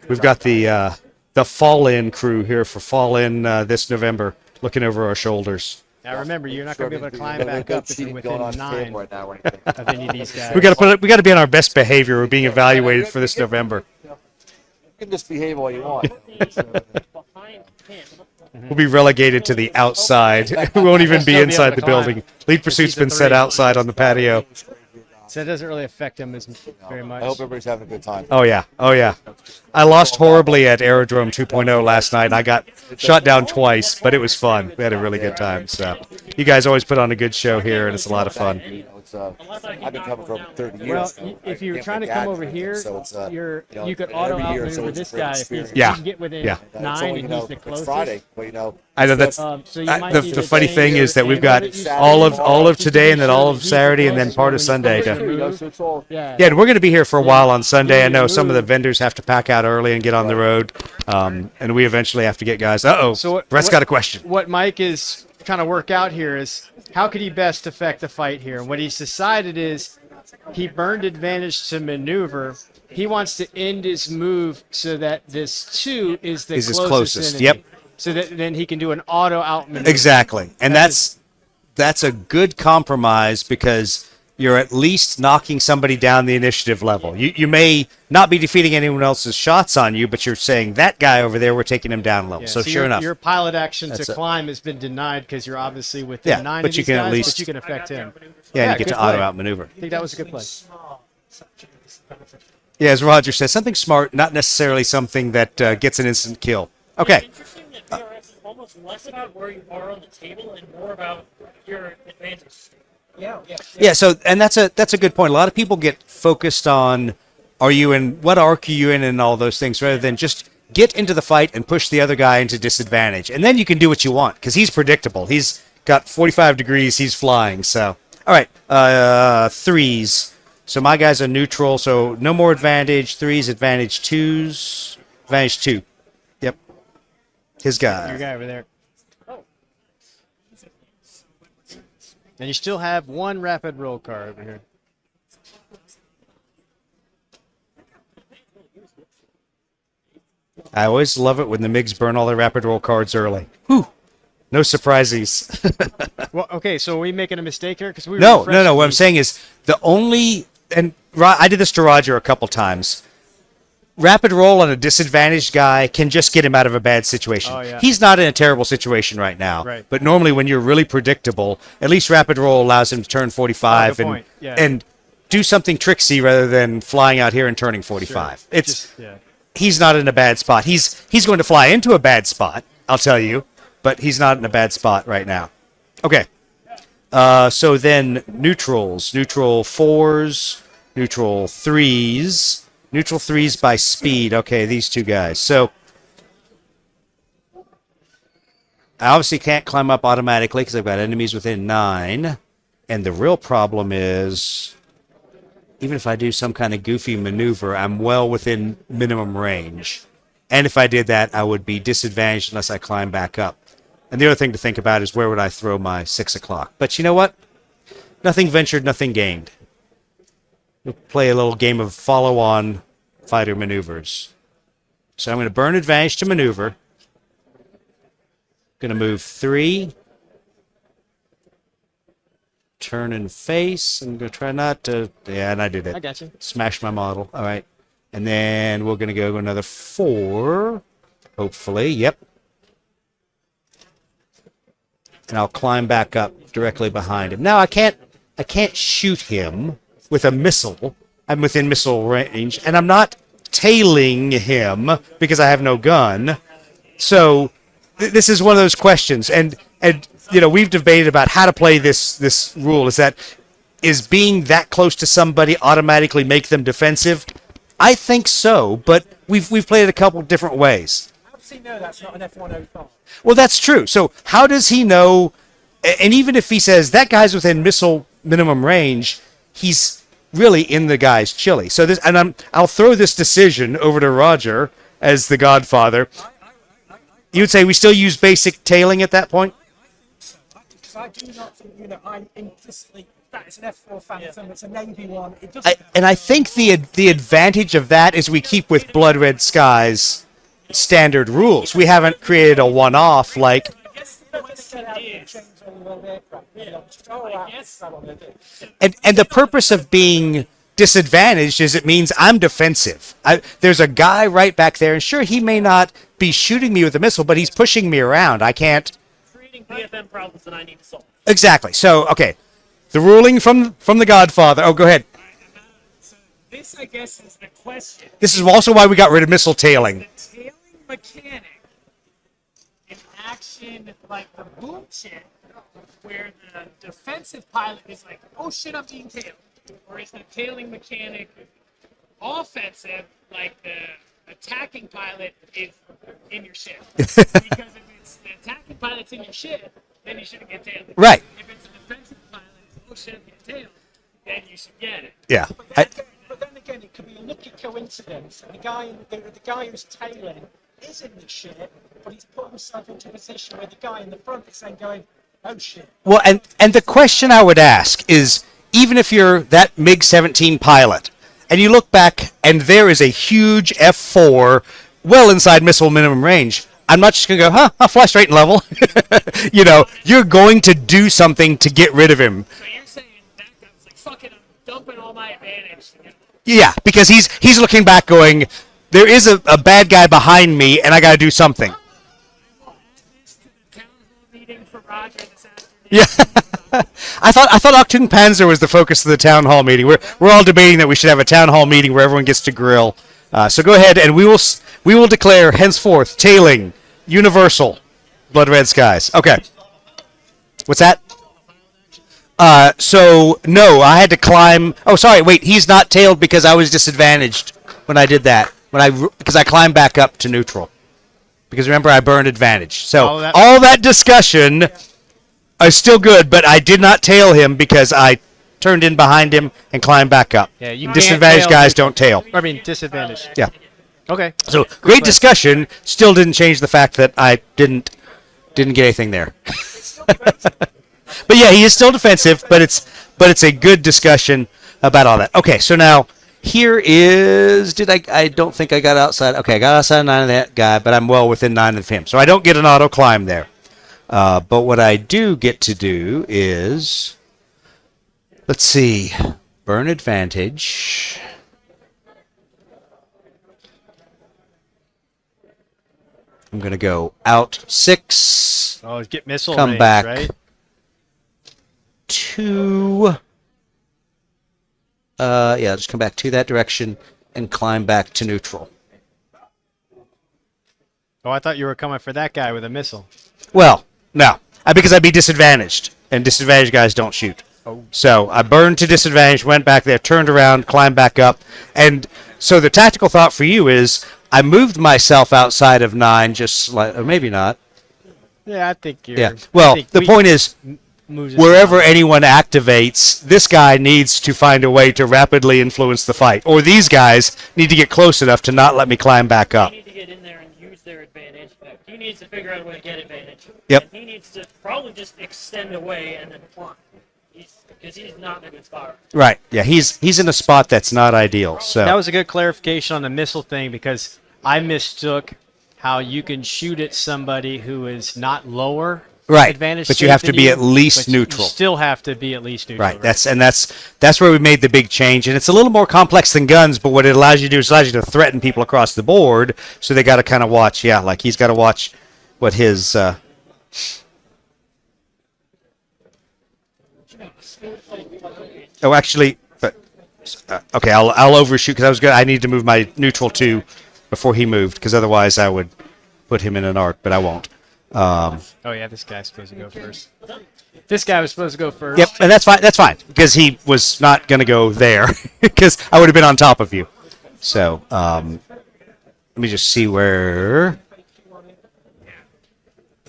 We've got the Fall-In crew here for Fall-In this November, looking over our shoulders. Now remember, you're not going to be able to climb back up if you're within 9 right now or anything. of any of these guys. We got to be on our best behavior. We're being evaluated for this November. You can just behave all you want. behind him. We'll be relegated to the outside. We won't even be Still be inside able the to climb. building. Lead pursuit's he's a been set 3. outside on the patio. So it doesn't really affect him as very much. I hope everybody's having a good time. Oh yeah, oh yeah. I lost horribly at Aerodrome 2.0 last night. I got shot down twice, but it was fun. We had a really good time. So you guys always put on a good show here, and it's a lot of fun. You know, it's, I've been coming for over 30 years. Well, so if I you're can't trying to make come ads over with them, here, so it's, you could every auto year it's outmaneuver always a this great guy if experience. you Yeah. can get within Yeah. It's 9 only, and you know, he's the it's closest. Friday, but you know. I know that's So you might the be funny saying thing is that we've got you're- all of just to today be and then sure all that of he's the Saturday and then closest part when of you Sunday. push To, the You know, move. so it's all, Yeah. yeah, and we're going to be here for a while on Sunday. I know some of the move. vendors have to pack out early and get on the road, and we eventually have to get guys. Uh-oh, So Brett's got a question. What Mike is trying to work out here is how could he best affect the fight here? And what he's decided is he burned advantage to maneuver. He wants to end his move so that this 2 is the Is his closest closest, enemy. yep. So that then he can do an auto outmaneuver. Exactly, and that's a good compromise because you're at least knocking somebody down the initiative level. You may not be defeating anyone else's shots on you, but you're saying that guy over there, we're taking him down a level. Yeah, so sure your, enough, your pilot action That's to it. climb has been denied because you're obviously within Yeah, 9 but of you these can at guys, least- but you can affect him. yeah, and you get good to auto play. outmaneuver. I think that was a good play. Yeah, as Roger says, something smart, not necessarily something that gets an instant kill. It's Okay, interesting that PRS is almost less about where you are on the table and more about your advantage. yeah. So, and that's a good point. A lot of people get focused on, are you in what arc are you in, and all those things, rather than just get into the fight and push the other guy into disadvantage, and then you can do what you want because he's predictable. He's got 45 degrees. He's flying. So, all right, 3s. So my guy's a neutral, so no more advantage. 3s, advantage 2s, advantage 2. Yep. His Your guy. guy over there. And you still have 1 rapid roll card over here. I always love it when the MiGs burn all their rapid roll cards early. Whew. No surprises. Well, okay, so are we making a mistake here? Because we were No. refreshing What I'm these- saying is the only, and I did this to Roger a couple times. Rapid roll on a disadvantaged guy can just get him out of a bad situation. Oh, yeah. He's not in a terrible situation right now. Right. But normally when you're really predictable, at least rapid roll allows him to turn 45 good and point. Yeah. and do something tricksy rather than flying out here and turning 45. It's Just, yeah. he's not in a bad spot. He's going to fly into a bad spot, I'll tell you, but he's not in a bad spot right now. Okay. So then neutrals, neutral 4s, neutral 3s, neutral 3s by speed. Okay, these two guys. So I obviously can't climb up automatically because I've got enemies within 9. And the real problem is, even if I do some kind of goofy maneuver, I'm well within minimum range. And if I did that, I would be disadvantaged unless I climb back up. And the other thing to think about is where would I throw my 6 o'clock? But you know what? Nothing ventured, nothing gained. We'll play a little game of follow-on fighter maneuvers. So I'm going to burn advantage to maneuver. Going to move 3. Turn and face. I'm going to try not to... Yeah, and I did it. I got you. Smash my model. All right. And then we're going to go another 4. Hopefully. Yep. And I'll climb back up directly behind him. Now I can't shoot him with a missile. I'm within missile range, and I'm not tailing him because I have no gun. So this is one of those questions, and you know, we've debated about how to play this rule. Is being that close to somebody automatically make them defensive? I think so, but we've played it a couple different ways. How does he know that's not an F-105? Well, that's true. So how does he know? And even if he says that guy's within missile minimum range, he's really in the guy's chili. So this, and I'll throw this decision over to Roger as the Godfather. You would say we still use basic tailing at that point? Because I do not think, I'm implicitly, that is an F4 Phantom, it's a Navy one. It doesn't. And I think the advantage of that is we keep with Blood Red Skies standard rules. We haven't created a one-off like. And the purpose of being disadvantaged is it means I'm defensive. There's a guy right back there, and sure, he may not be shooting me with a missile, but he's pushing me around. I can't. Creating BFM problems that I need to solve. Exactly. So, okay. The ruling from the Godfather. Oh, go ahead. So this, I guess, is the question. This is also why we got rid of missile tailing. The tailing mechanic in action like the boom shit, where the defensive pilot is like, oh shit, I'm being tailed. Or is the tailing mechanic offensive, like the attacking pilot is in your ship? Because if it's the attacking pilot's in your ship, then you shouldn't get tailed. Right. If it's a defensive pilot, oh shit, I'm getting tailed, then you should get it. Yeah. But then again, it could be a lucky coincidence. And the guy who's tailing is in the shit, but he's put himself into a position where the guy in the front is then going, oh shit. Well, and the question I would ask is, even if you're that MiG-17 pilot, and you look back and there is a huge F4 well inside missile minimum range, I'm not just going to go, I'll fly straight and level. You're going to do something to get rid of him. So you're saying that guy was like, fuck it, I'm dumping all my advantage. Yeah, because he's looking back going, there is a bad guy behind me, and I got to do something. Town hall meeting for Roger this afternoon. Yeah. I thought Octung Panzer was the focus of the town hall meeting. We're all debating that we should have a town hall meeting where everyone gets to grill. So go ahead, and we will declare henceforth tailing universal. Blood Red Skies. Okay. What's that? So no, I had to climb. Oh, sorry. Wait, he's not tailed because I was disadvantaged when I did that. Because I climbed back up to neutral. Because remember, I burned advantage. So all that discussion is still good, but I did not tail him because I turned in behind him and climbed back up. Yeah, you disadvantaged can't tail guys don't tail. I mean, disadvantage. Yeah. Okay. So great discussion. Still didn't change the fact that I didn't get anything there. But yeah, he is still defensive, but it's a good discussion about all that. Okay, so now here is I don't think I got outside. Okay, I got outside 9 of that guy, but I'm well within 9 of him. So I don't get an auto climb there. But what I do get to do is, let's see, burn advantage. I'm going to go out 6. Oh, get missile Come range, back. right? 2. Just come back to that direction and climb back to neutral. Oh, I thought you were coming for that guy with a missile. Well, no, because I'd be disadvantaged, and disadvantaged guys don't shoot. Oh. So I burned to disadvantage, went back there, turned around, climbed back up, and so the tactical thought for you is I moved myself outside of 9, or maybe not. Yeah, I think you're. Yeah. Well, the point is, wherever anyone activates, this guy needs to find a way to rapidly influence the fight, or these guys need to get close enough to not let me climb back up. They need to get in there and use their advantage. He needs to figure out a way to get advantage. Yep. And he needs to probably just extend away and then climb. Because he's not in a good spot. Right. Yeah, he's in a spot that's not ideal. So That was a good clarification on the missile thing because I mistook how you can shoot at somebody who is not lower right, advantage but you state have to than be at least but neutral. You still have to be at least neutral. Right. That's where we made the big change, and it's a little more complex than guns. But what it allows you to do is allows you to threaten people across the board. So they got to kind of watch. Yeah, like he's got to watch what his. Oh, actually, but okay, I'll overshoot because I was good. I needed to move my neutral 2 before he moved because otherwise I would put him in an arc, but I won't. Oh yeah, this guy's supposed to go first. This guy was supposed to go first. Yep, and that's fine. That's fine because he was not going to go there because I would have been on top of you. So let me just see where.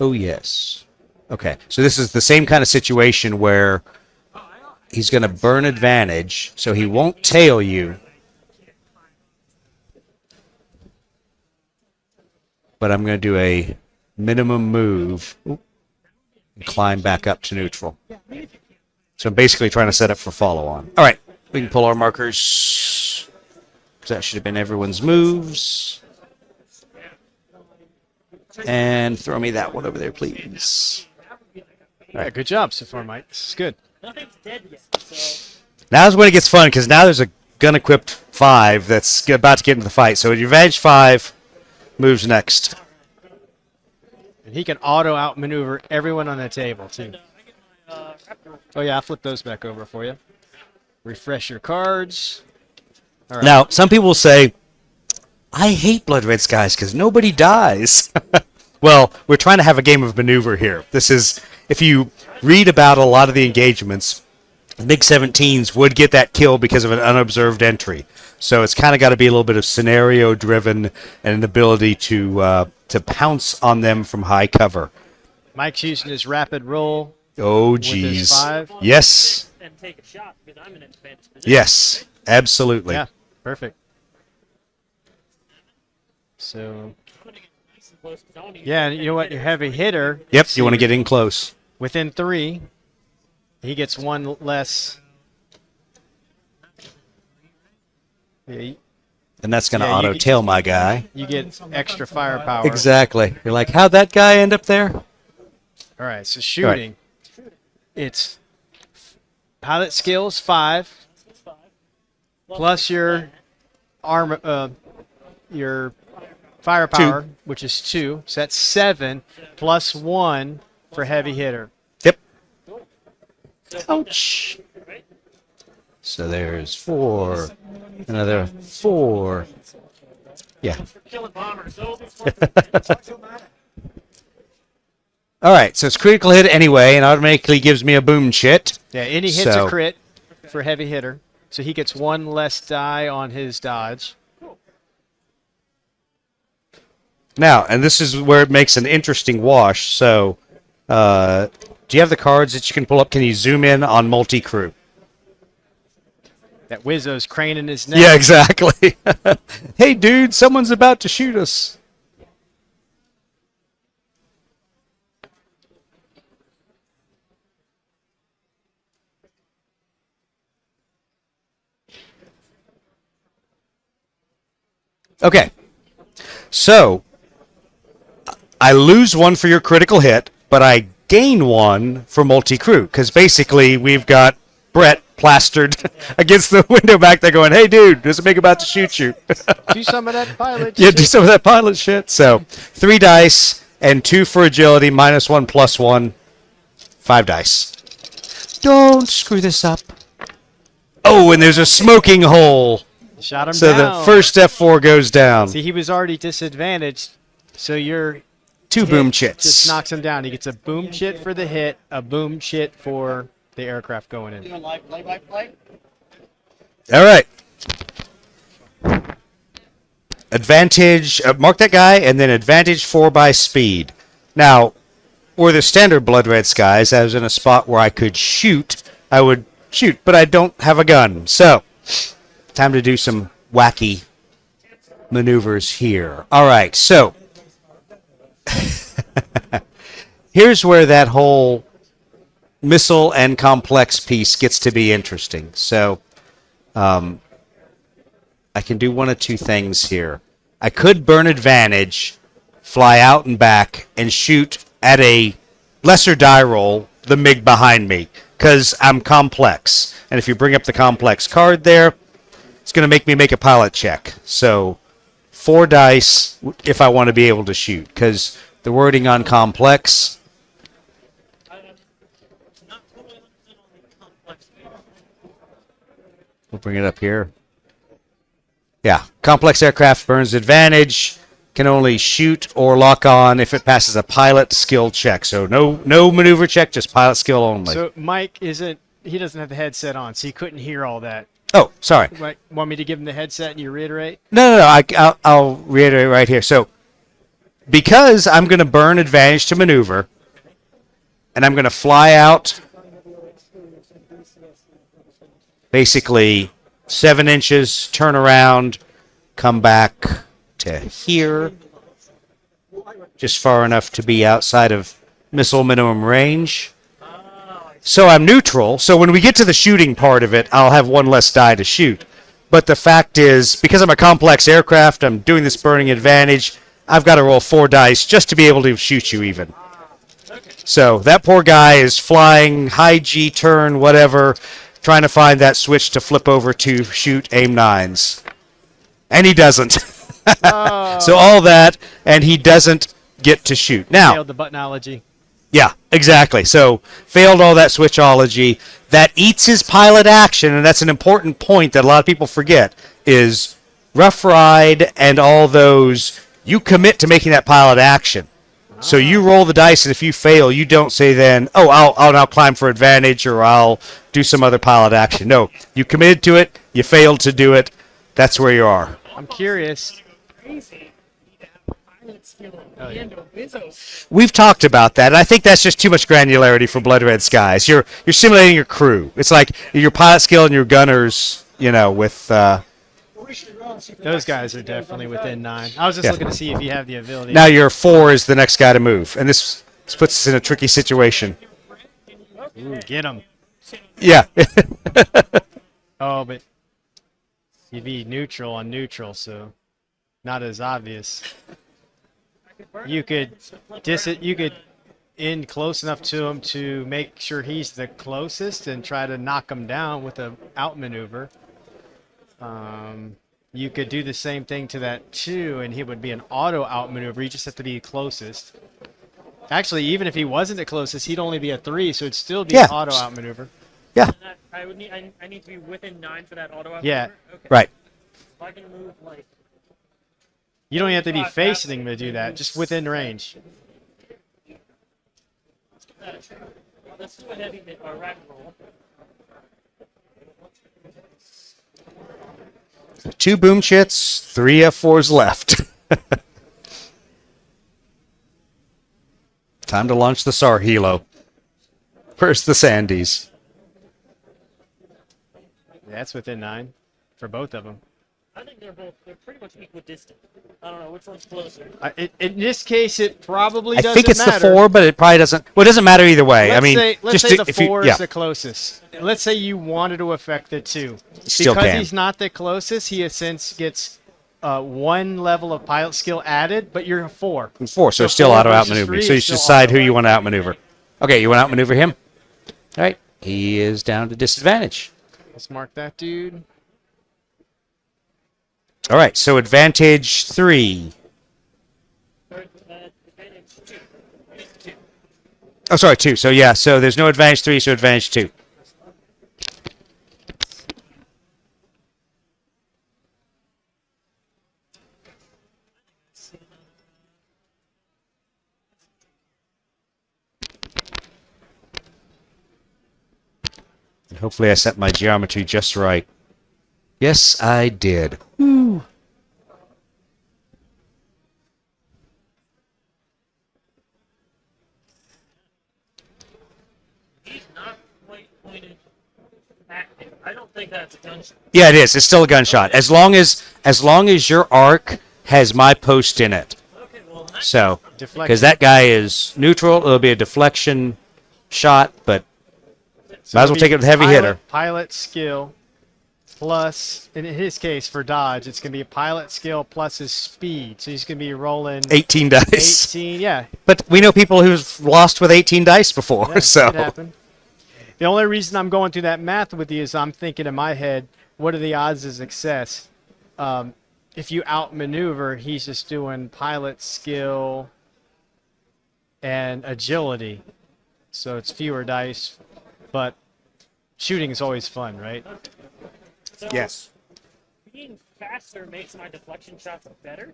Oh yes. Okay, so this is the same kind of situation where he's going to burn advantage, so he won't tail you. But I'm going to do a minimum move and climb back up to neutral. So I'm basically trying to set up for follow-on. All right, we can pull our markers. Because that should have been everyone's moves. And throw me that one over there, please. All right, good job so far, Mike. This is good. Nothing's dead yet, so Now's when it gets fun, because now there's a gun-equipped 5 that's about to get into the fight. So your advantage 5 moves next. And he can auto outmaneuver everyone on the table, too. Oh, yeah, I'll flip those back over for you. Refresh your cards. All right. Now, some people will say, I hate Blood Red Skies because nobody dies. Well, we're trying to have a game of maneuver here. This is, if you read about a lot of the engagements, MiG-17s would get that kill because of an unobserved entry. So it's kind of got to be a little bit of scenario-driven and an ability to pounce on them from high cover. Mike's using his rapid roll. Oh, With his geez. 5. Yes. And take a shot because I'm in an advantage position. Yes. Absolutely. Yeah, perfect. So, Putting it nice and close 'cause I want to yeah, and you know what? Your heavy hitter. Yep. You want to get in close. Within 3, he gets 1 less. Yeah, And that's going to Yeah, you- auto-tail my guy. you get extra firepower. Exactly. You're like, how'd that guy end up there? All right, so shooting. It's pilot skills 5 plus your armor, your firepower, which is 2. So that's 7 plus 1 for heavy hitter. Yep. Ouch. So there's 4. Another 4. Yeah. killing bombers. So it's All right. So it's critical hit anyway, and automatically gives me a boom shit. Yeah, any hit's So- a crit for heavy hitter. So he gets 1 less die on his dodge. Now, and this is where it makes an interesting wash. So, do you have the cards that you can pull up? Can you zoom in on multi-crew? That Wizzo's craning his neck. Yeah, exactly. Hey, dude, someone's about to shoot us. Okay. So, I lose 1 for your critical hit, but I gain 1 for multi-crew, because basically we've got Brett plastered against the window back there going, hey, dude, there's a MiG about to shoot you. Do some of that pilot. Yeah, shit. do some of that pilot shit. So, 3 dice and 2 for agility, -1, +1, 5 dice. Don't screw this up. Oh, and there's a smoking hole. Shot him So down. the first F4 goes down. See, he was already disadvantaged, so your 2 hit boom chits. just knocks him down. He gets a boom chit for the hit, a boom chit for the aircraft going in. All right. Advantage, mark that guy, and then advantage 4 by speed. Now, were the standard Blood Red Skies, I was in a spot where I could shoot, I would shoot, but I don't have a gun. So, time to do some wacky maneuvers here. All right, so here's where that whole missile and complex piece gets to be interesting. So, I can do one of 2 things here. I could burn advantage, fly out and back, and shoot at a lesser die roll the MiG behind me, because I'm complex. And if you bring up the complex card there, it's going to make me make a pilot check. So 4 dice if I want to be able to shoot, because the wording on complex... We'll bring it up here. Yeah, complex aircraft burns advantage, can only shoot or lock on if it passes a pilot skill check. So no maneuver check, just pilot skill only. So Mike he doesn't have the headset on, so he couldn't hear all that. Oh, sorry. Right, want me to give him the headset and you reiterate? No. I'll reiterate right here. So because I'm going to burn advantage to maneuver, and I'm going to fly out basically 7 inches, turn around, come back to here, just far enough to be outside of missile minimum range. So I'm neutral. So when we get to the shooting part of it, I'll have 1 less die to shoot. But the fact is, because I'm a complex aircraft, I'm doing this burning advantage, I've got to roll 4 dice just to be able to shoot you even. So that poor guy is flying high G turn, whatever, trying to find that switch to flip over to shoot aim 9s. And he doesn't. So all that, and he doesn't get to shoot. Now, Failed the buttonology. yeah, exactly. So failed all that switchology. That eats his pilot action, and that's an important point that a lot of people forget, is Rough Ride and all those, you commit to making that pilot action. So you roll the dice, and if you fail, you don't say then, oh, I'll now climb for advantage, or I'll do some other pilot action. No, you committed to it, you failed to do it, that's where you are. I'm curious. Crazy. You need to have a pilot skill and a wizzo. We've talked about that, and I think that's just too much granularity for Blood Red Skies. You're simulating your crew. It's like your pilot skill and your gunners, with... Those guys are definitely within 9. I was just Yeah. looking to see if you have the ability. Now your 4 is the next guy to move, and this puts us in a tricky situation. Ooh, get him. Yeah. Oh, but you'd be neutral on neutral, so not as obvious. You could you could in close enough to him to make sure he's the closest and try to knock him down with a outmaneuver. You could do the same thing to that 2, and he would be an auto outmaneuver. You just have to be closest. Actually, even if he wasn't the closest, he'd only be a 3, so it'd still be Yeah. an auto outmaneuver. Yeah, And that, I need to be within 9 for that auto. Yeah. Okay. right. If I can move like. You don't have to be facing him to do that, just within range. Let's do a heavy hit or rapid roll. 2 boom chits, 3 F4s left. Time to launch the SAR Hilo. Where's the Sandies? That's within 9 for both of them. I think they're pretty much equidistant. I don't know which one's closer. In this case, it probably I doesn't think it's matter. the 4, but it probably doesn't. Well, it doesn't matter either way. Let's say the if you- 4 yeah, is the closest. Let's say you wanted to affect the 2. Still Because can. he's not the closest, he in a sense gets 1 level of pilot skill added, but you're a 4. 4, so it's still 4 auto versus outmaneuver. 3 So you is should still decide who auto. you want to outmaneuver. Okay, you want to outmaneuver him? All right, he is down to disadvantage. Let's mark that dude. All right, so advantage 3. Advantage 2. It's 2. Oh, sorry, 2. So yeah, so there's no advantage 3, so advantage 2. And hopefully I set my geometry just right. Yes, I did. Woo. He's not quite pointed active. I don't think that's a gunshot. Yeah, it is. It's still a gunshot. As long as your arc has my post in it. Okay, well, that's So, Deflection. because that guy is neutral, it'll be a deflection shot, but So might as it'll well take be it with heavy hitter. Pilot skill plus, in his case for dodge, it's going to be a pilot skill plus his speed. So he's going to be rolling 18 dice. 18. Yeah, But we know people who've lost with 18 dice before, yeah, so it happened. The only reason I'm going through that math with you is I'm thinking in my head, what are the odds of success? If you outmaneuver, he's just doing pilot skill and agility. So it's fewer dice, but shooting is always fun, right? so yes. being faster makes my deflection shots better,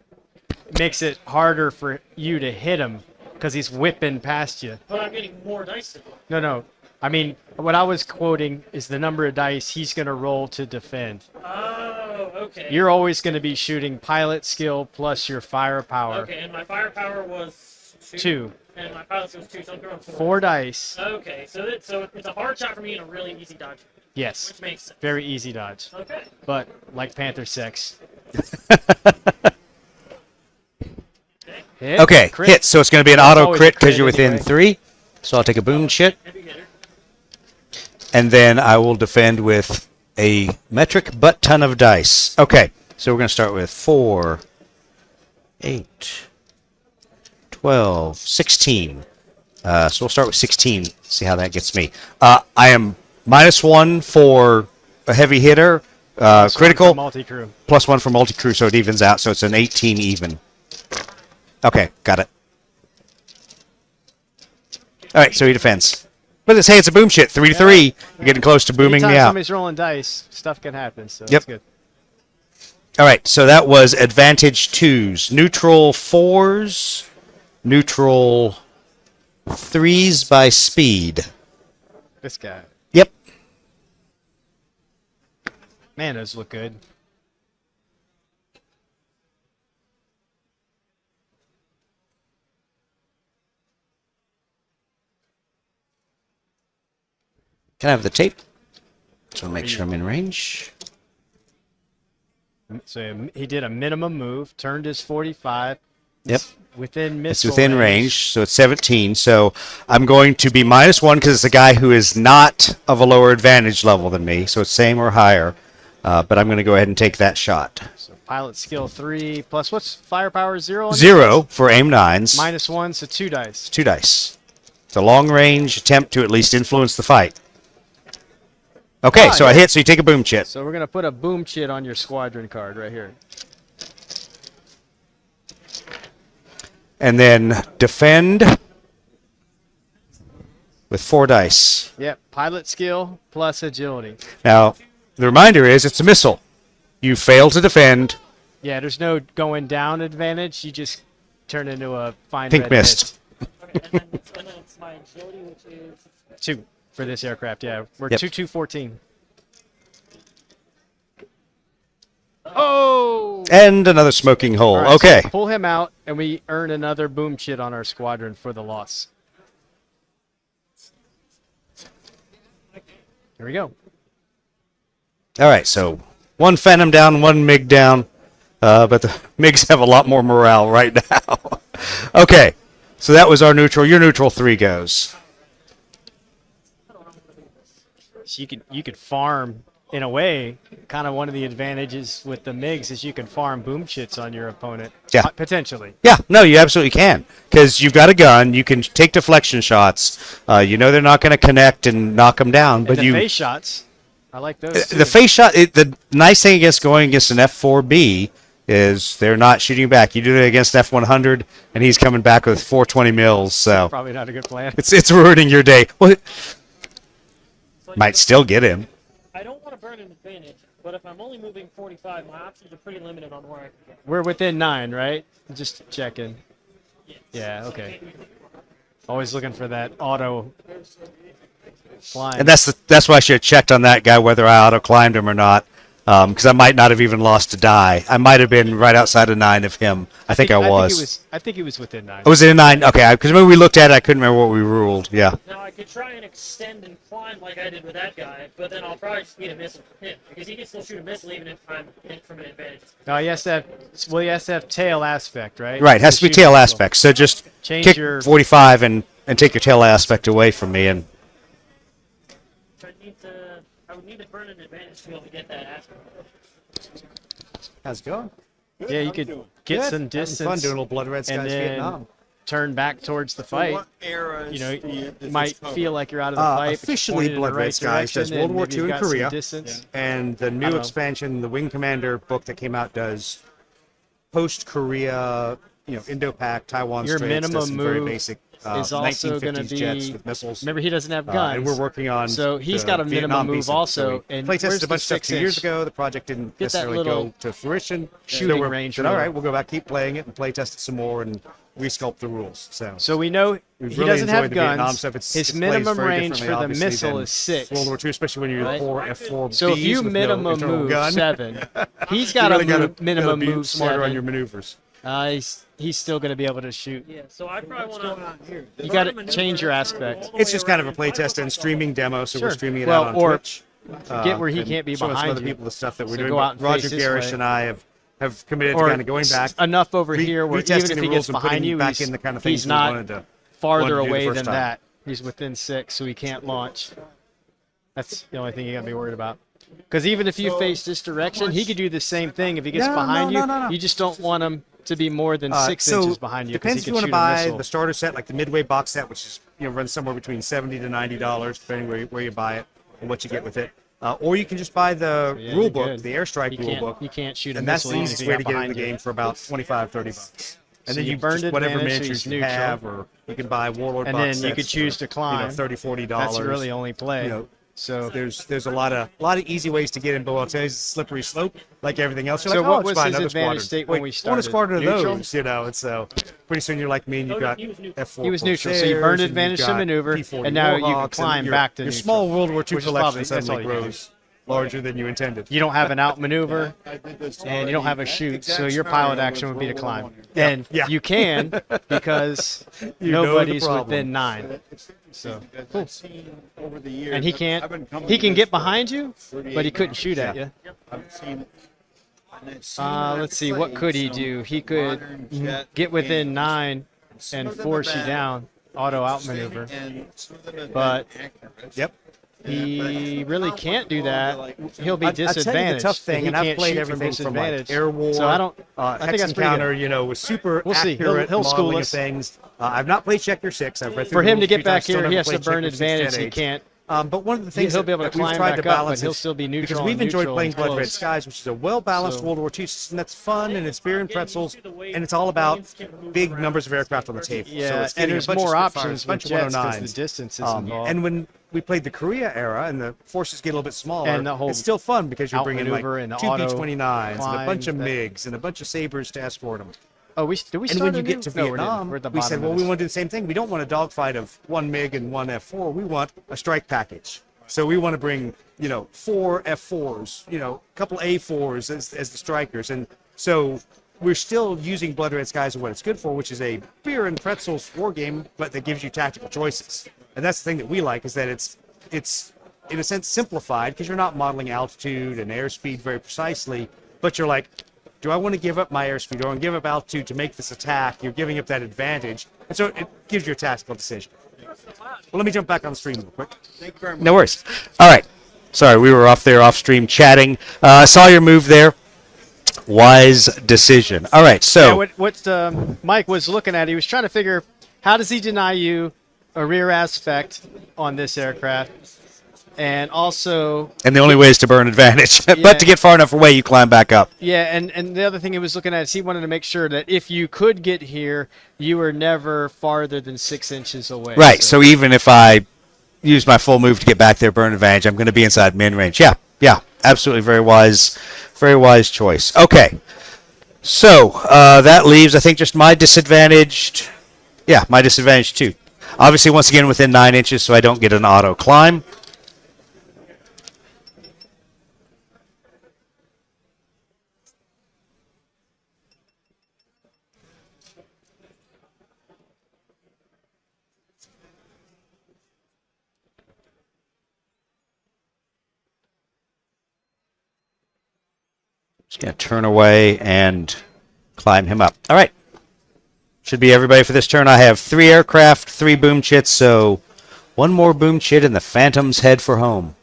Makes it harder for you to hit him because he's whipping past you. but I'm getting more dice to roll. No. I mean, what I was quoting is the number of dice he's going to roll to defend. Oh, okay. You're always going to be shooting pilot skill plus your firepower. Okay, and my firepower was 2. 2. And my pilot skill was 2, so I'm throwing 4. 4 dice. Okay, so it's a hard shot for me and a really easy dodge, Yes. which makes sense. Very easy dodge. Okay. But like Panther sex. Hit, Okay, crit. hit. So it's going to be an It's auto always a crit because crit you're within anyway. 3. So I'll take a boom chit, Heavy hitter. and then I will defend with a metric butt ton of dice. Okay, so we're going to start with 4, 8, 12, 16. So we'll start with 16, see how that gets me. I am -1 for a heavy hitter, critical, Multi-crew. +1 for multi-crew, so it evens out, so it's an 18 even. Okay, got it. All right, so he defends. But let's say it's a boom shit, 3 to 3. You're getting close to booming Anytime me out. somebody's rolling dice, stuff can happen. So Yep. that's good. All right, so that was advantage 2s. Neutral 4s, neutral 3s by speed. This guy. Yep. Man, those look good. Can I have the tape? Just want to make sure I'm in range. So he did a minimum move, turned his 45. Yep. Within It's missile within range, so it's 17. So I'm going to be -1 because it's a guy who is not of a lower advantage level than me, so it's same or higher. But I'm going to go ahead and take that shot. So pilot skill 3 plus what's firepower 0? 0 for aim 9s. -1, so 2 dice. 2 dice. It's a long range attempt to at least influence the fight. Okay, so I hit, so you take a boom chit. So we're gonna put a boom chit on your squadron card right here. And then defend with 4 dice. Yep, pilot skill plus agility. Now, the reminder is it's a missile. You fail to defend, Yeah, there's no going down advantage. You just turn into a fine pink red mist. And then it's my agility, which is 2 for this aircraft. Yeah, we're Yep. 2-2-14. Oh! And another smoking hole. All right, Okay. so pull him out, and we earn another boom chit on our squadron for the loss. Here we go. All right, so 1 Phantom down, 1 MiG down. But the MiGs have a lot more morale right now. Okay, so that was our neutral. Your neutral 3 goes. So you could farm in a way. Kind of one of the advantages with the MiGs is you can farm boom chits on your opponent. Yeah. Potentially. Yeah, no, you absolutely can. Because you've got a gun, you can take deflection shots. You know they're not going to connect and knock them down. But And the you, face shots, I like those too. the face shot, the nice thing against going against an F4B is they're not shooting you back. You do it against F100, and he's coming back with 420 mils. So Probably not a good plan. it's ruining your day. Well, like, might still get him. I don't want to burn an advantage, but if I'm only moving 45, my options are pretty limited on where I can get. We're within 9, right? Just checking. Yeah, okay. Always looking for that auto climb. And that's why I should have checked on that guy whether I auto climbed him or not, because I might not have even lost a die. I might have been right outside of 9 of him. I think I was. I think he was within 9. Was it a 9? Okay, because when we looked at it, I couldn't remember what we ruled. Yeah. Now I could try and extend and climb like I did with that guy, but then I'll probably just need a missile from him because he can still shoot a missile even if I'm in from an advantage. No, he has to have tail aspect, right? Right, has to be shoot tail missile. aspect. So just Change kick your- 45 and take your tail aspect away from me. And I would need to burn an advantage to be able to get that aspect. how's it going? Yeah, you could get some distance Blood Red and then turn back towards the fight. You know, you might feel like you're out of the fight. but you're officially, pointed in the Blood right Red Skies does direction, World and War maybe II you've in got some Korea. distance. And the new know. expansion, the Wing Commander book that came out, does post-Korea, Indo-Pac, Taiwan Your Straits, does minimum some very move basic is also going to 1950s jets be. with missiles. Remember, he doesn't have guns. And we're working on. So he's the got a minimum Vietnam move piece. also, So we and play tested where's a bunch of stuff the 2 years 6-inch? ago. The project didn't Get that necessarily little go to fruition. shooting So range said, all ruler. right, we'll go back, keep playing it, and play test it some more, and resculpt the rules. So we know We've he really doesn't have enjoyed the Vietnam guns. stuff. His It plays minimum very range for differently, the obviously, missile than is 6. World War II, especially when you're Right. 4 F4Bs So if you with minimum no internal move gun, 7, he's you got really a gotta minimum be move smarter 7. on your maneuvers. He's still going to be able to shoot. Yeah, so I probably want to. You got to change your aspect. It's just kind of a playtest and streaming demo, so Sure. we're streaming it Well, out on or Twitch. get where he and can't be showing some behind other you. people the stuff that we're So doing. go out and Roger face this Gerrish way. and I have committed to Or kind of going back. enough over here where even retesting if the he rules gets and behind putting you, back in the kind of he's things we not wanted to farther do the away first than time. that. He's within 6, so he can't launch. That's the only thing you got to be worried about. Because even if you face this direction, he could do the same thing. If he gets No, behind no, you, no, no. you just don't want him to be more than 6 so inches behind you. 'cause depends he if you could want to shoot a buy missile. the starter set, like the Midway box set, which is runs somewhere between $70 to $90, depending where you buy it. and what you get with it. Or you can just buy the Yeah, rule you're book, good. the airstrike You rule can't, book, you can't shoot a and that's missile the even easiest if way you to got get in behind the you. game for about $25-$30. And So then you you burned just whatever advantage, so miniatures he's you neutral. have, or you can buy Warlord And box then you could sets choose for, to climb. $30-$40. That's really only play. You know, So there's a lot of easy ways to get in, but I'll tell you, it's a slippery slope like everything else. You're So like, what I'll just was buy his another advantage squadron. state when Wait, we I want a started? squadron of Neutral? those, and so pretty soon you're like me, and you've got he was neutral. F4 He was neutral, so you Corsairs, burned and you've advantage to got maneuver, P40 and now you can Warhawks, and climb your- back to your neutral, small World War II which is collection probably- that's all suddenly you can do. grows larger than you intended. you don't have an outmaneuver, I did this and you don't have a already. shoot, Exact so your scenario pilot with action would be to World climb. War I. And Yeah. you can because You know the nobody's problem. within 9. It's So, interesting because cool. I've seen over the years, And he I've can't. been coming He to can this get for behind you, 38 but he couldn't years. shoot at Yeah. you. I've seen it. And I've seen Let's see. What could he do? He could modern jet get within games. 9 Some and of them force have you been down, auto outmaneuver. and some of them have But- been accurate. Yep. He really can't do that. He'll be I'll tell you disadvantaged. the tough thing, He and I've can't played shoot everything from like disadvantage. Air War, So I don't. I Hex think that's pretty Encounter, good. with super We'll see. accurate He'll school modeling of us. things. I've not played Checker 6. I've read through For the him to rules a get few back times, still here, he never has to played burn Checker 6 advantage. at He age. can't. But one of the things He'll be able to that we've climb tried back to up, balance but he'll is- still be because neutral we've and enjoyed neutral playing and Blood Red close. Skies, which is a well-balanced So- World War II system that's fun and it's beer and pretzels, and it's all about big numbers of aircraft on the table. Yeah, so it's and getting there's a bunch more of Spitfires, options a bunch with of jets because 109s. the distance is involved. And when we played the Korea era and the forces get a little bit smaller, And the whole it's still fun because you're bringing like outmaneuver and the 2 auto B-29s and a bunch of climb, that- MiGs and a bunch of Sabres to escort them. Oh, did we And start when a you new- get to No, we didn't. Vietnam, We're at the we said, bottom well, of we this. want to do the same thing. We don't want a dogfight of 1 MiG and 1 F4. We want a strike package. So we want to bring, 4 F4s, a couple A4s as the strikers. And so we're still using Blood Red Skies and what it's good for, which is a beer and pretzels war game, but that gives you tactical choices. And that's the thing that we like, is that it's in a sense simplified because you're not modeling altitude and airspeed very precisely, but you're like, do I want to give up my airspeed? Do I want to give up altitude to make this attack? You're giving up that advantage. And so it gives you a tactical decision. Well, let me jump back on the stream real quick. Thank you very much. No worries. All right. Sorry, we were off stream chatting. Saw your move there. Wise decision. All right, so Yeah, what Mike was looking at, he was trying to figure how does he deny you a rear aspect on this aircraft, and also and the only way is to burn advantage. Yeah. But to get far enough away, you climb back up. yeah, and the other thing he was looking at is he wanted to make sure that if you could get here, you were never farther than 6 inches away. Right. So even if I use my full move to get back there, burn advantage, I'm going to be inside min range. Yeah, absolutely, very wise choice. Okay. So that leaves, I think, just my disadvantaged. Yeah, my disadvantage too. Obviously, once again, within 9 inches, so I don't get an auto climb. Just going to turn away and climb him up. All right. Should be everybody for this turn. I have 3 aircraft, 3 boom chits, so 1 more boom chit and the Phantoms head for home.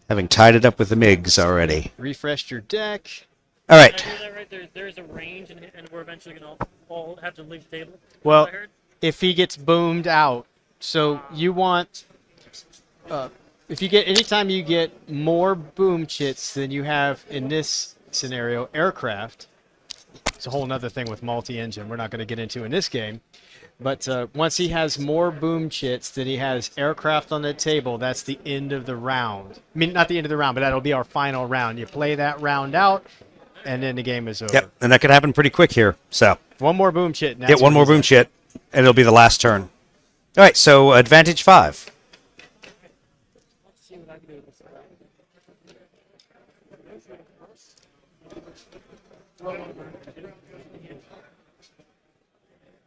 Having tied it up with the MiGs already. Refreshed your deck. All right. Did I hear that right? There's a range, and we're eventually going to all have to leave the table. Well, I heard. if he gets boomed out, so you want, if you get, anytime you get more boom chits than you have in this scenario, aircraft, it's a whole nother thing with multi-engine we're not going to get into in this game. But once he has more boom chits than he has aircraft on the table, that's the end of the round. I mean, not the end of the round, but that'll be our final round. You play that round out, and then the game is over. Yep, and that could happen pretty quick here. So, One more boom chit. And get that's one what more he's boom at. chit, and it'll be the last turn. All right, so advantage 5. Let's see what I can do with this.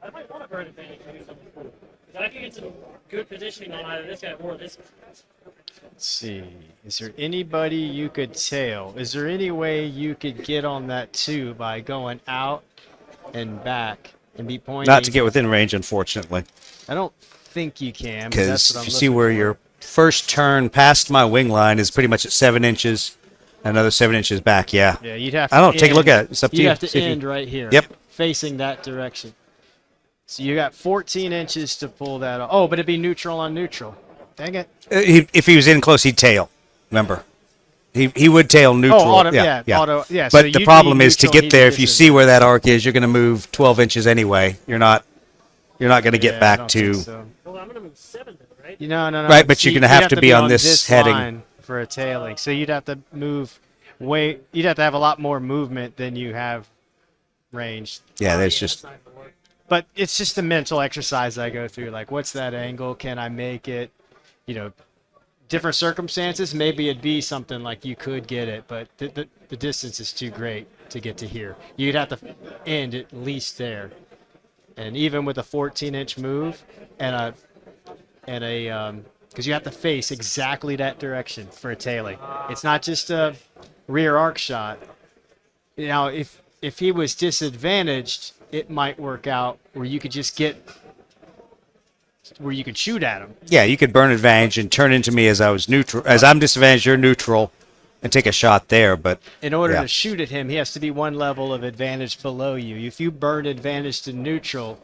I might want to burn advantage to do something cool. Because I can get some good positioning on either this guy or this guy. Let's see. Is there anybody you could tail? Is there any way you could get on that too by going out and back and be pointing? Not to get within range, unfortunately, I don't think you can. But that's because what I'm you see looking where for. your first turn past my wing line is pretty much at 7 inches, another 7 inches back. Yeah. Yeah, you'd have to. I don't know. Take a look end- at it. It's up to you'd you. have to See if you- end right here. Yep. Facing that direction. So you got 14 inches to pull that off. Oh, but it'd be neutral on neutral. Dang it. If he was in close, he'd tail. Remember, he would tail neutral. auto- yeah, auto- yeah, so But the you'd problem be is to neutral and get he'd there. be If you see where that arc is, you're going to move 12 inches anyway. You're not going to get Yeah, I back don't to. think so. Well, I'm gonna move 7 then, right? No. Right, but See, you're gonna you'd have to be on this heading. line for a tailing. So you'd have to move you'd have to have a lot more movement than you have range. Yeah, there's Yeah, just. that's not gonna work. But it's just a mental exercise I go through. Like, what's that angle? Can I make it? You know, different circumstances, maybe it'd be something like you could get it, but the distance is too great to get to here. You'd have to end at least there. And even with a 14-inch move and because you have to face exactly that direction for a tailing. It's not just a rear arc shot. Now, if he was disadvantaged, it might work out where you could just get where you could shoot at him. Yeah, you could burn advantage and turn into me as I was neutral. As I'm disadvantaged, you're neutral, and take a shot there. But In order yeah. to shoot at him, he has to be one level of advantage below you. If you burn advantage to neutral,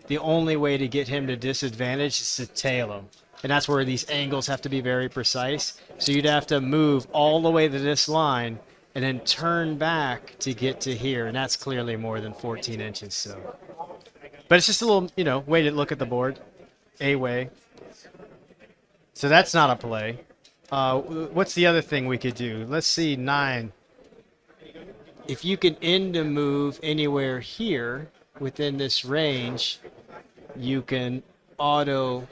the only way to get him to disadvantage is to tail him. And that's where these angles have to be very precise. So you'd have to move all the way to this line and then turn back to get to here. And that's clearly more than 14 inches. So, but it's just a little, way to look at the board. A way. So that's not a play. What's the other thing we could do? Let's see, 9. If you can end a move anywhere here within this range, you can auto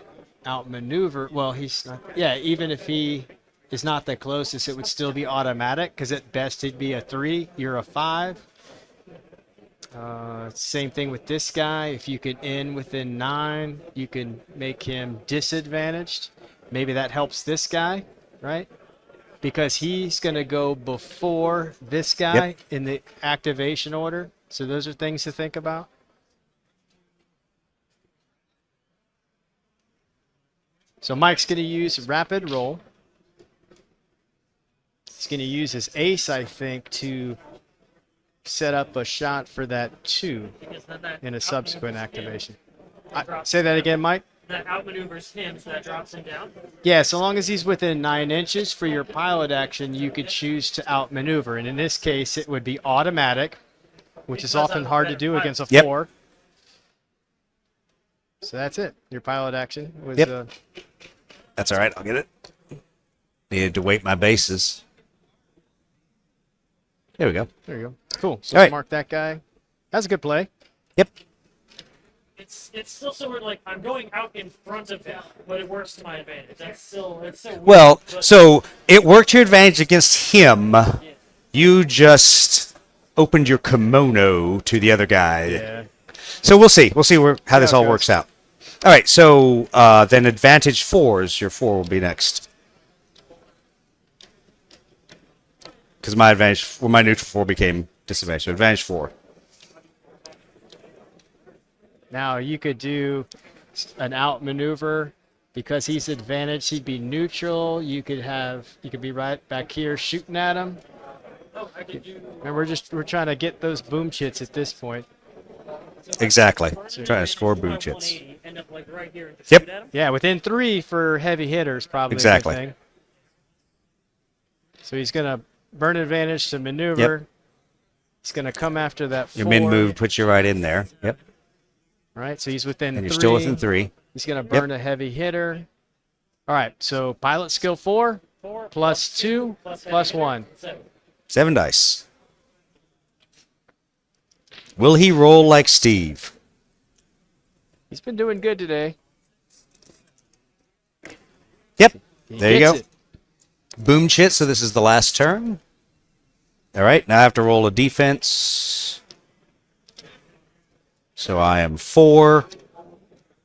outmaneuver. Well, he's not. Yeah, even if he is not the closest, it would still be automatic because at best he'd be a 3. You're a 5. Same thing with this guy. If you could end within 9, you can make him disadvantaged. Maybe that helps this guy, right? Because he's going to go before this guy in the activation order. So those are things to think about. So Mike's going to use rapid roll. He's going to use his ace, I think, to set up a shot for that 2 Because then that in a subsequent outmaneuvers him. activation. Say that again, Mike. That outmaneuvers him, so that drops him down. Yeah, so long as he's within 9 inches for your pilot action, you could choose to outmaneuver. And in this case, it would be automatic, which is Because often I'm hard to better do pilot. against a Yep. 4. So that's it. Your pilot action was. Yep. That's all right. I'll get it. Needed to weight my bases. There we go. There you go. Cool. So All right. mark that guy. That's a good play. Yep. It's still so weird. Like I'm going out in front of him, but it works to my advantage. It's so weird. Well, but- so it worked to your advantage against him. You just opened your kimono to the other guy. Yeah. So we'll see. We'll see how this how it all goes. works out. All right. So then advantage 4s. Your 4 will be next. Because my my neutral 4 became disadvantage. So advantage 4. Now you could do an outmaneuver because he's advantaged. He'd be neutral. You could be right back here shooting at him. Oh, I could do. And we're trying to get those boom chits at this point. Exactly. Trying to score boom My chits. 180, end up like right here and just Yep. shoot at him. Yeah, within 3 for heavy hitters, probably Exactly. a good thing. So he's gonna burn advantage to maneuver. He's gonna come after that 4. Your min move puts you right in there. Yep. Right, so he's within And 3. you're still within 3. He's gonna burn a heavy hitter. All right, so pilot skill 4 4 plus 2 plus plus heavy 1. hitter, 7 dice. Will he roll like Steve? He's been doing good today. Yep. He There you gets go. it. Boom chit, so this is the last turn. All right, now I have to roll a defense. So I am 4,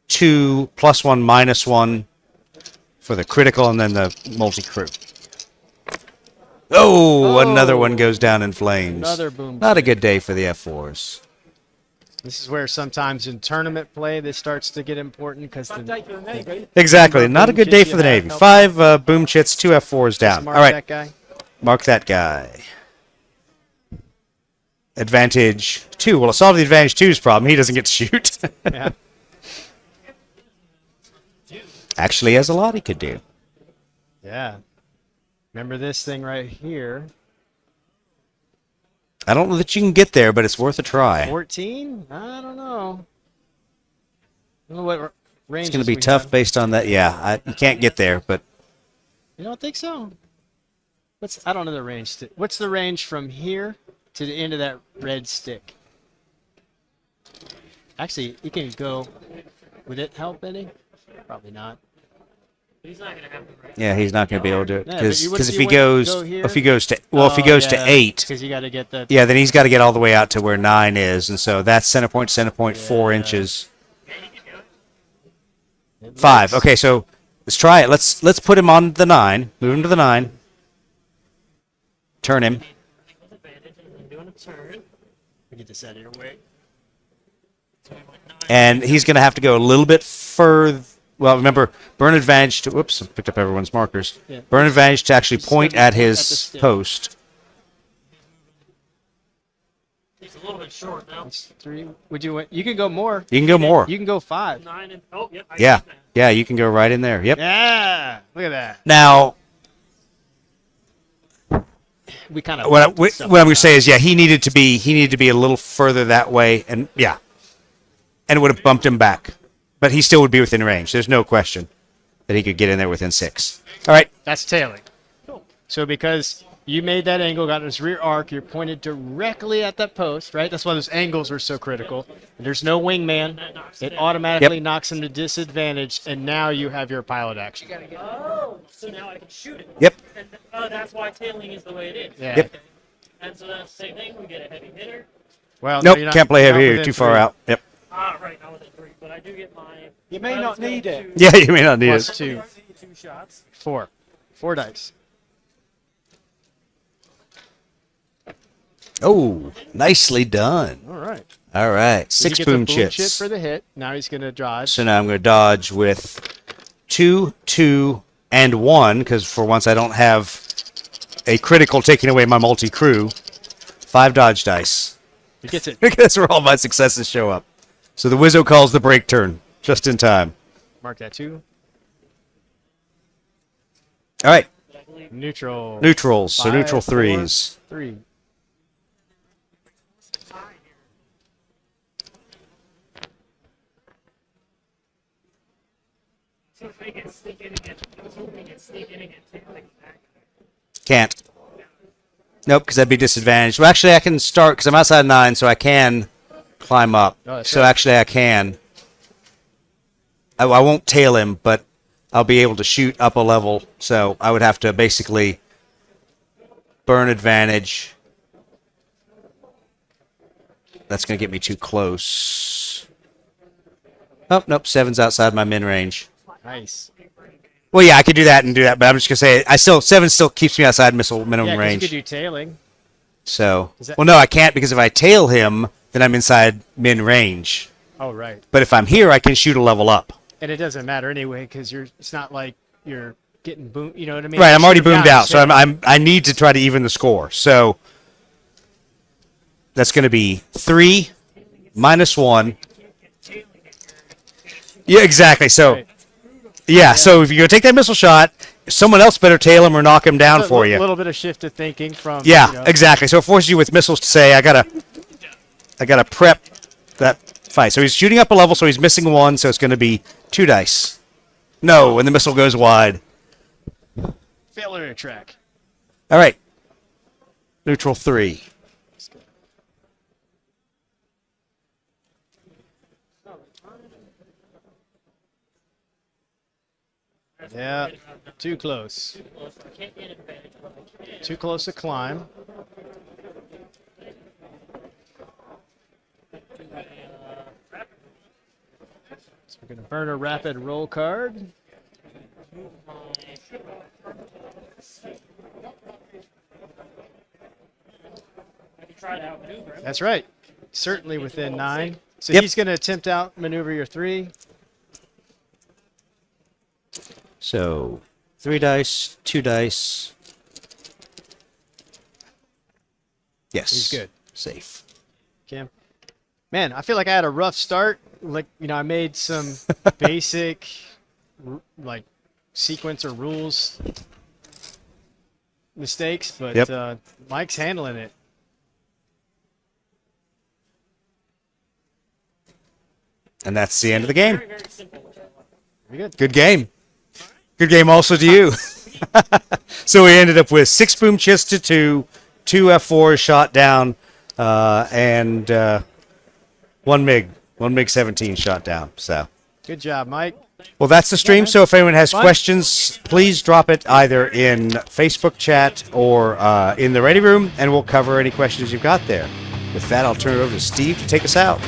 2, plus 1, minus 1 for the critical, and then the multi-crew. Oh, another one goes down in flames. Another boom Not a good day for the F4s. This is where sometimes in tournament play this starts to get important because Exactly, not a boom good day chits for the you have Navy. help. 5 boom chits, 2 F4s down. mark All right, that guy. mark that guy. Advantage 2. Well, to solve the advantage 2's problem, he doesn't get to shoot. Yeah. Actually has a lot he could do. Yeah. Remember this thing right here? I don't know that you can get there, but it's worth a try. 14? I don't know. I don't know what range. It's going to be tough based on that. Yeah, you can't get there, but You don't think so? I don't know the range. What's the range from here to the end of that red stick? Actually, you can go. Would it help any? Probably not. He's not gonna have the right. yeah, he's not going to be able to do it Yeah, but you- because if if you he goes, go here- if he goes to to 8, because you got to get the. yeah, then he's got to get all the way out to where 9 is, and so that's center point, 4 inches. 5. Okay, so let's try it. Let's put him on the 9. Move him to the 9. Turn him. With advantage and then doing a turn. Get this out of your way. So we went 9. And he's going to have to go a little bit further. Well, remember, burn advantage to. Whoops, I picked up everyone's markers. Yeah. Burn advantage to actually point gonna at point at the his stick. post. He's a little bit short now. It's 3. Would you? You can go more. You can go more. You can go 5. 9 and yep. I Yeah, got that. yeah, you can go right in there. Yep. Yeah. Look at that. Now, We kind of. what I'm going to say is, yeah, he needed to be a little further that way, and yeah, and it would have bumped him back, but he still would be within range. There's no question that he could get in there within 6. All right. That's tailing. So because you made that angle, got his rear arc, you're pointed directly at that post, right? That's why those angles are so critical. There's no wingman. It automatically knocks him to disadvantage, and now you have your pilot action. Oh, so now I can shoot it. Yep. And that's why tailing is the way it is. Yeah. Yep. And so that's the same thing. We get a heavy hitter. Well, Nope. you're not- Can't play you're heavy not here. within Too far 3. out. Yep. Right, not within 3, but I do get my. You may not need it. Yeah, you may not need Plus it. 2. 2 shots. 4. 4 dice. Oh, nicely done. All right. All right. So he 6 gets a boom chip chips. for the hit. Now he's going to dodge. So now I'm going to dodge with 2, 2, and 1, because for once I don't have a critical taking away my multi-crew. 5 dodge dice. He gets it. That's where all my successes show up. So the Wizzo calls the break turn, just in time. Mark that 2. All right. Neutral. Neutrals, so 5, neutral 4, 3s. 3. So if they get sneak in again, I was hoping get sneak in again, tailing back. Can't. Nope, because that'd be disadvantaged. Well, actually, I can start because I'm outside 9, so I can climb up. Oh, that's So right. actually, I can. I won't tail him, but I'll be able to shoot up a level. So I would have to basically burn advantage. That's going to get me too close. Oh, nope, 7's outside my min range. Nice. Well, yeah, I could do that and do that, but I'm just going to say 7 still keeps me outside missile minimum Yeah, because you range. could do tailing. So, Is that- well, no, I can't because if I tail him, then I'm inside min range. Oh, right. But if I'm here, I can shoot a level up. And it doesn't matter anyway because it's not like you're getting boom. You know what I mean? Right, I'm You already shoot him boomed down, out, so tail. I need to try to even the score. So that's going to be 3 minus 1. Yeah, exactly. So, Right. yeah, so if you're going to take that missile shot, someone else better tail him or knock him down It's a for you. little bit of shift of thinking from. Yeah, you know, exactly. So it forces you with missiles to say, I gotta prep that fight. So he's shooting up a level, so he's missing 1, so it's going to be 2 dice. No, and the missile goes wide. failure track. All right. Neutral 3. Yeah, too close. I can't get advantage, but I can. Too close to climb. So we're gonna burn a rapid roll card. I can try to outmaneuver him. That's right. Certainly within 9. So Yep. he's gonna attempt out maneuver your 3. So 3 dice, 2 dice. Yes. He's good. Safe. Cam. Man, I feel like I had a rough start. Like, I made some basic like sequence or rules mistakes, but Yep. Mike's handling it. And that's the end of the game. Very, very simple, which I like. Very good. Good game. Good game also to you. So we ended up with 6 boom chists to 2, 2 F4s shot down, and 1 MiG 17 shot down. So, Good job, Mike. well, that's the stream. man. So if anyone has Fun. questions, please drop it either in Facebook chat or in the ready room, and we'll cover any questions you've got there. With that, I'll turn it over to Steve to take us out.